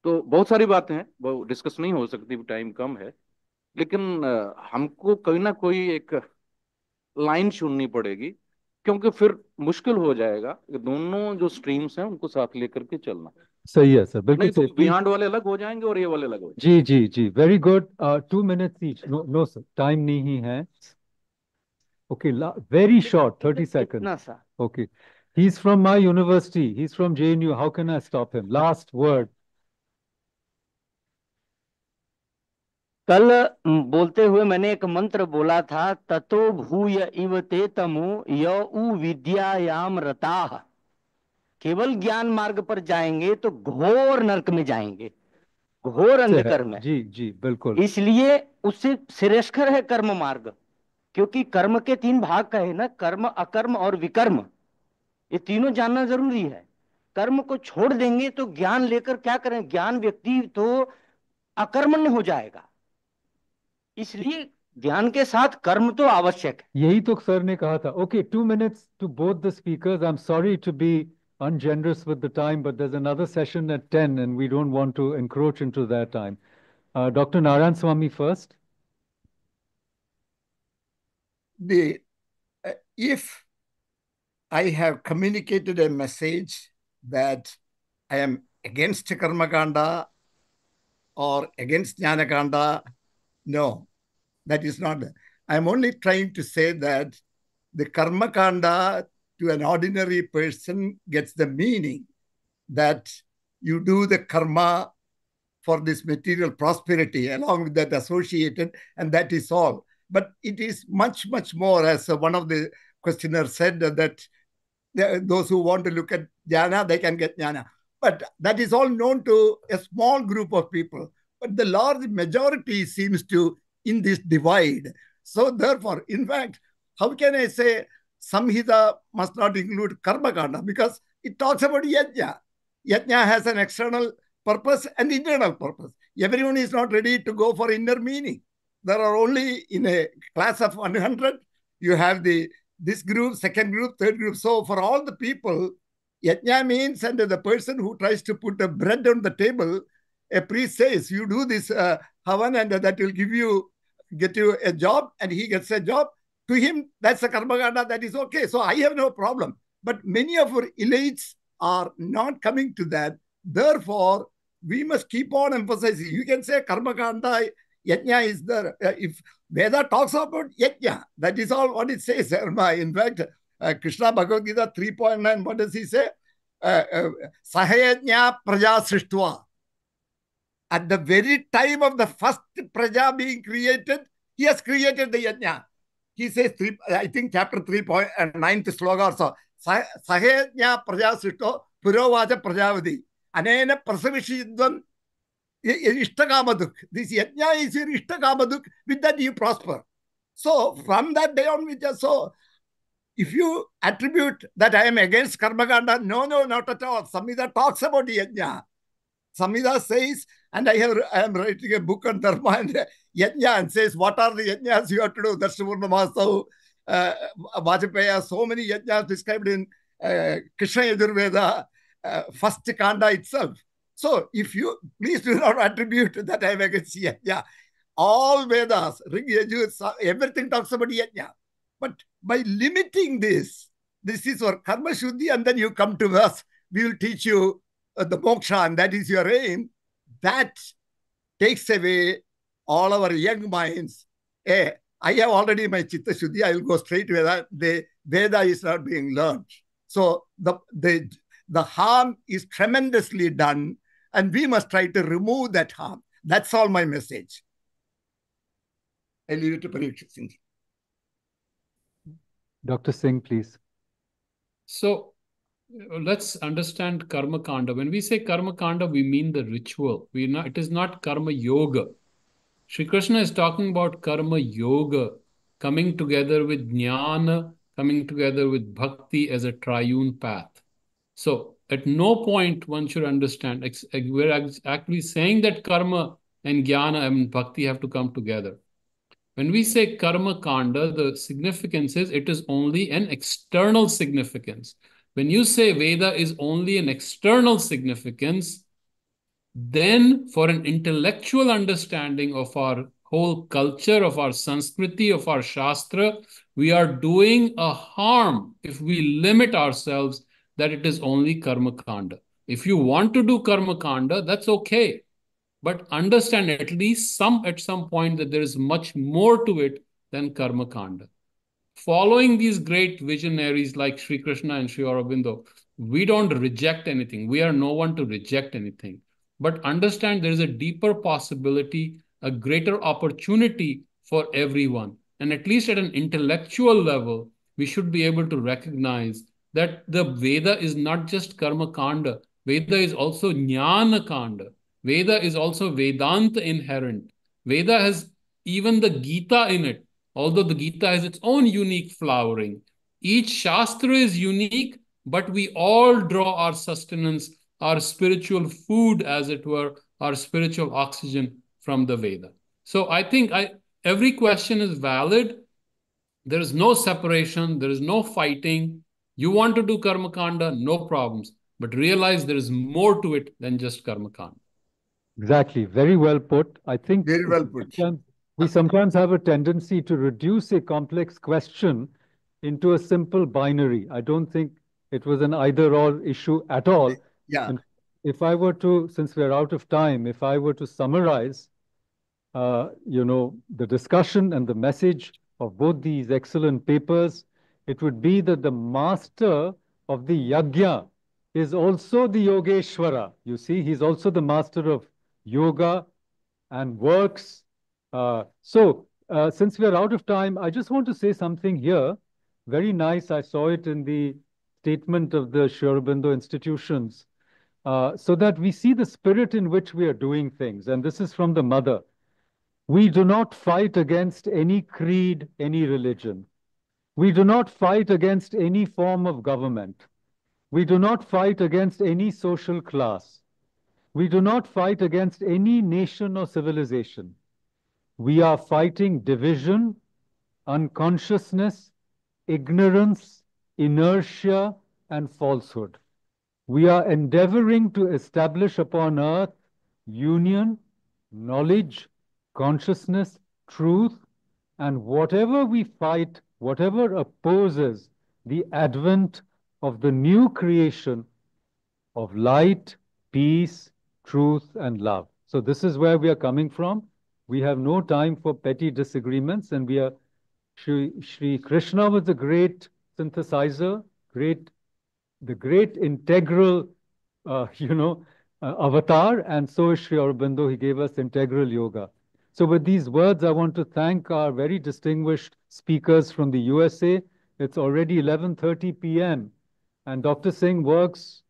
तो बहुत सारी बातें हैं, वो डिस्कस नहीं हो सकती, टाइम कम है, लेकिन हमको कोई ना कोई एक लाइन चुननी पड़ेगी क्योंकि फिर मुश्किल हो जाएगा कि दोनों जो स्ट्रीम्स हैं उनको साथ लेकर के चलना। सही है सर, बिल्कुल नहीं तो सही। प्लीज बियॉन्ड वाले अलग हो जाएंगे और ये वाले अलग हो जाएंगे। जी जी जी, very good. 2 minutes each. No no sir, time नहीं है। Okay, very short, 30 seconds. इतना सा। Okay. He's from my university. He's from JNU. How can I stop him? Last word. कल बोलते हुए मैंने एक मंत्र बोला था, ततो भूय इव ते तमु यौ विद्यायाम रताः। केवल ज्ञान मार्ग पर जाएंगे तो घोर नरक में जाएंगे, घोर अंधकार में। जी जी बिल्कुल। इसलिए उससे श्रेष्ठकर है कर्म मार्ग, क्योंकि कर्म के 3 भाग कहे ना, कर्म, अकर्म और विकर्म। ये तीनों जानना जरूरी है। कर्म को छोड़ देंगे तो ज्ञान लेकर क्या करें? ज्ञान व्यक्ति तो अकर्मण्य हो जाएगा। इसलिए ध्यान के साथ कर्म तो आवश्यक है। यही तो सर ने कहा था। Okay, 2 minutes to both the speakers. I'm sorry to be ungenerous with the time, but there's another session at 10 and we don't want to encroach into their time. Dr. Narayan Swami first. If I have communicated a message that I am against Karmakanda or against Jnanakanda, no, that is not. I'm only trying to say that the Karmakanda to an ordinary person gets the meaning that you do the karma for this material prosperity along with that associated, and that is all. But it is much, much more, as one of the questioners said, that those who want to look at jnana, they can get jnana. But that is all known to a small group of people. But the large majority seems to in this divide. So therefore, in fact, how can I say Samhita must not include Karmakanda? Because it talks about yajna. Yajna has an external purpose and internal purpose. Everyone is not ready to go for inner meaning. There are only, in a class of 100, you have this group, second group, third group. So for all the people, yajna means, and the person who tries to put a bread on the table, a priest says, you do this havan and that will get you a job, and he gets a job. To him, that's a karmakanda, that is okay. So I have no problem. But many of our elites are not coming to that. Therefore, we must keep on emphasizing. You can say karmakanda, yajna is there. If Veda talks about yajna, that is all what it says. In fact, Krishna Bhagavad Gita 3.9, what does he say? Sahayajna praja srishtva. At the very time of the first praja being created, he has created the yajna. He says, I think chapter 3.9th sloka or so. Sahayajna praja srishtva purovacha prajavati. Anena prasavishidvam ishtakamaduk. This yajna is your ishtakamaduk. With that you prosper. So from that day on, so if you attribute that I am against karmakanda, no, not at all. Samhita talks about yajna. Samhita says, and I am writing a book on dharma and yajna, and says, what are the yajnas you have to do? Darshapurnamasav, Vajpaya, so many yajnas described in Krishna Yajurveda, first kanda itself. So if you, please do not attribute that I am against yajna. All Vedas, Rig, Yajur, everything talks about yajna. But by limiting this is for karma shuddhi, and then you come to us, we will teach you the moksha, and that is your aim. That takes away all our young minds. I have already my chitta shuddhi. I will go straight to Veda. The Veda is not being learned. So the harm is tremendously done, and we must try to remove that harm. That's all my message. I leave it to Parikshit Singh. Dr. Singh, please. So let's understand karma kanda. When we say karma kanda, we mean the ritual. It is not karma yoga. Shri Krishna is talking about karma yoga, coming together with jnana, coming together with bhakti as a triune path. So at no point one should understand, we're actually saying that karma and jnana and bhakti have to come together. When we say karma kanda, the significance is it is only an external significance. When you say Veda is only an external significance, then for an intellectual understanding of our whole culture, of our Sanskriti, of our Shastra, we are doing a harm if we limit ourselves that it is only Karma Kanda. If you want to do Karma Kanda, that's okay. But understand at least at some point that there is much more to it than Karma Kanda. Following these great visionaries like Sri Krishna and Sri Aurobindo, we don't reject anything. We are no one to reject anything. But understand there is a deeper possibility, a greater opportunity for everyone. And at least at an intellectual level, we should be able to recognize that the Veda is not just Karma Kanda. Veda is also Jnana Kanda. Veda is also Vedanta inherent. Veda has even the Gita in it. Although the Gita has its own unique flowering, each Shastra is unique, but we all draw our sustenance, our spiritual food, as it were, our spiritual oxygen from the Veda. So I think every question is valid. There is no separation. There is no fighting. You want to do Karma Kanda, no problems. But realize there is more to it than just Karma Kanda. Exactly. Very well put. I think very well put. We sometimes have a tendency to reduce a complex question into a simple binary. I don't think it was an either-or issue at all. Yeah. And if I were to, since we're out of time, if I were to summarize, the discussion and the message of both these excellent papers, it would be that the master of the yajna is also the Yogeshwara. You see, he's also the master of yoga and works. Since we're out of time, I just want to say something here. Very nice. I saw it in the statement of the Sri Aurobindo institutions, so that we see the spirit in which we are doing things. And this is from the mother. We do not fight against any creed, any religion. We do not fight against any form of government. We do not fight against any social class. We do not fight against any nation or civilization. We are fighting division, unconsciousness, ignorance, inertia, and falsehood. We are endeavoring to establish upon earth union, knowledge, consciousness, truth, and whatever we fight, whatever opposes the advent of the new creation of light, peace, truth, and love. So this is where we are coming from. We have no time for petty disagreements, and Sri Krishna was a great synthesizer, the great integral, avatar, and so is Sri Aurobindo. He gave us integral yoga. So with these words, I want to thank our very distinguished speakers from the USA. It's already 11:30 p.m. and Dr. Singh works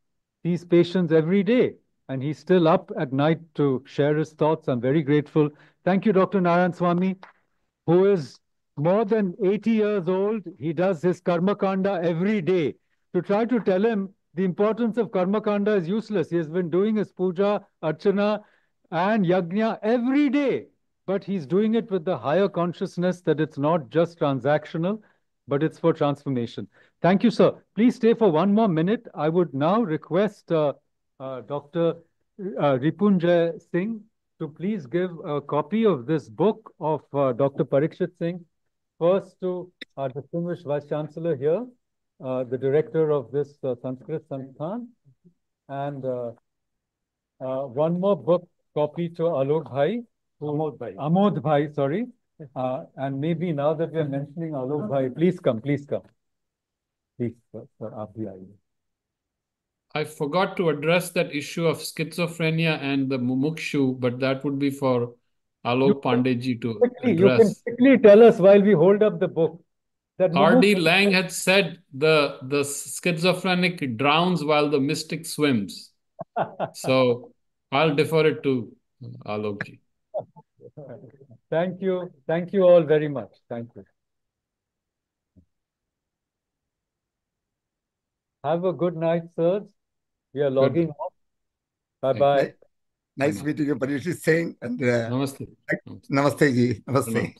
these patients every day, and he's still up at night to share his thoughts. I'm very grateful. Thank you, Dr. Narayan Swami, who is more than 80 years old. He does his Karma Kanda every day. To try to tell him the importance of Karma Kanda is useless. He has been doing his puja, archana, and yajna every day. But he's doing it with the higher consciousness that it's not just transactional, but it's for transformation. Thank you, sir. Please stay for one more minute. I would now request Dr. Ripunjay Singh to please give a copy of this book of Dr. Parikshit Singh, first to our distinguished Vice Chancellor here, the director of this Sanskrit Sansthan, and one more book copy to Alok Bhai, Amod Bhai, sorry. And maybe now that we are mentioning Alok Bhai, please come, please come. Please, sir, aap bhi aiye. I forgot to address that issue of schizophrenia and the mumukshu, but that would be for Alok Pandeyji to address. You can quickly tell us while we hold up the book. R.D. Lang had said the schizophrenic drowns while the mystic swims. So I'll defer it to Alokji. Thank you. Thank you all very much. Thank you. Have a good night, sirs. We are logging off. Bye-bye. Nice meeting you, Parikshit Singh. And Namaste. Namaste ji. Namaste.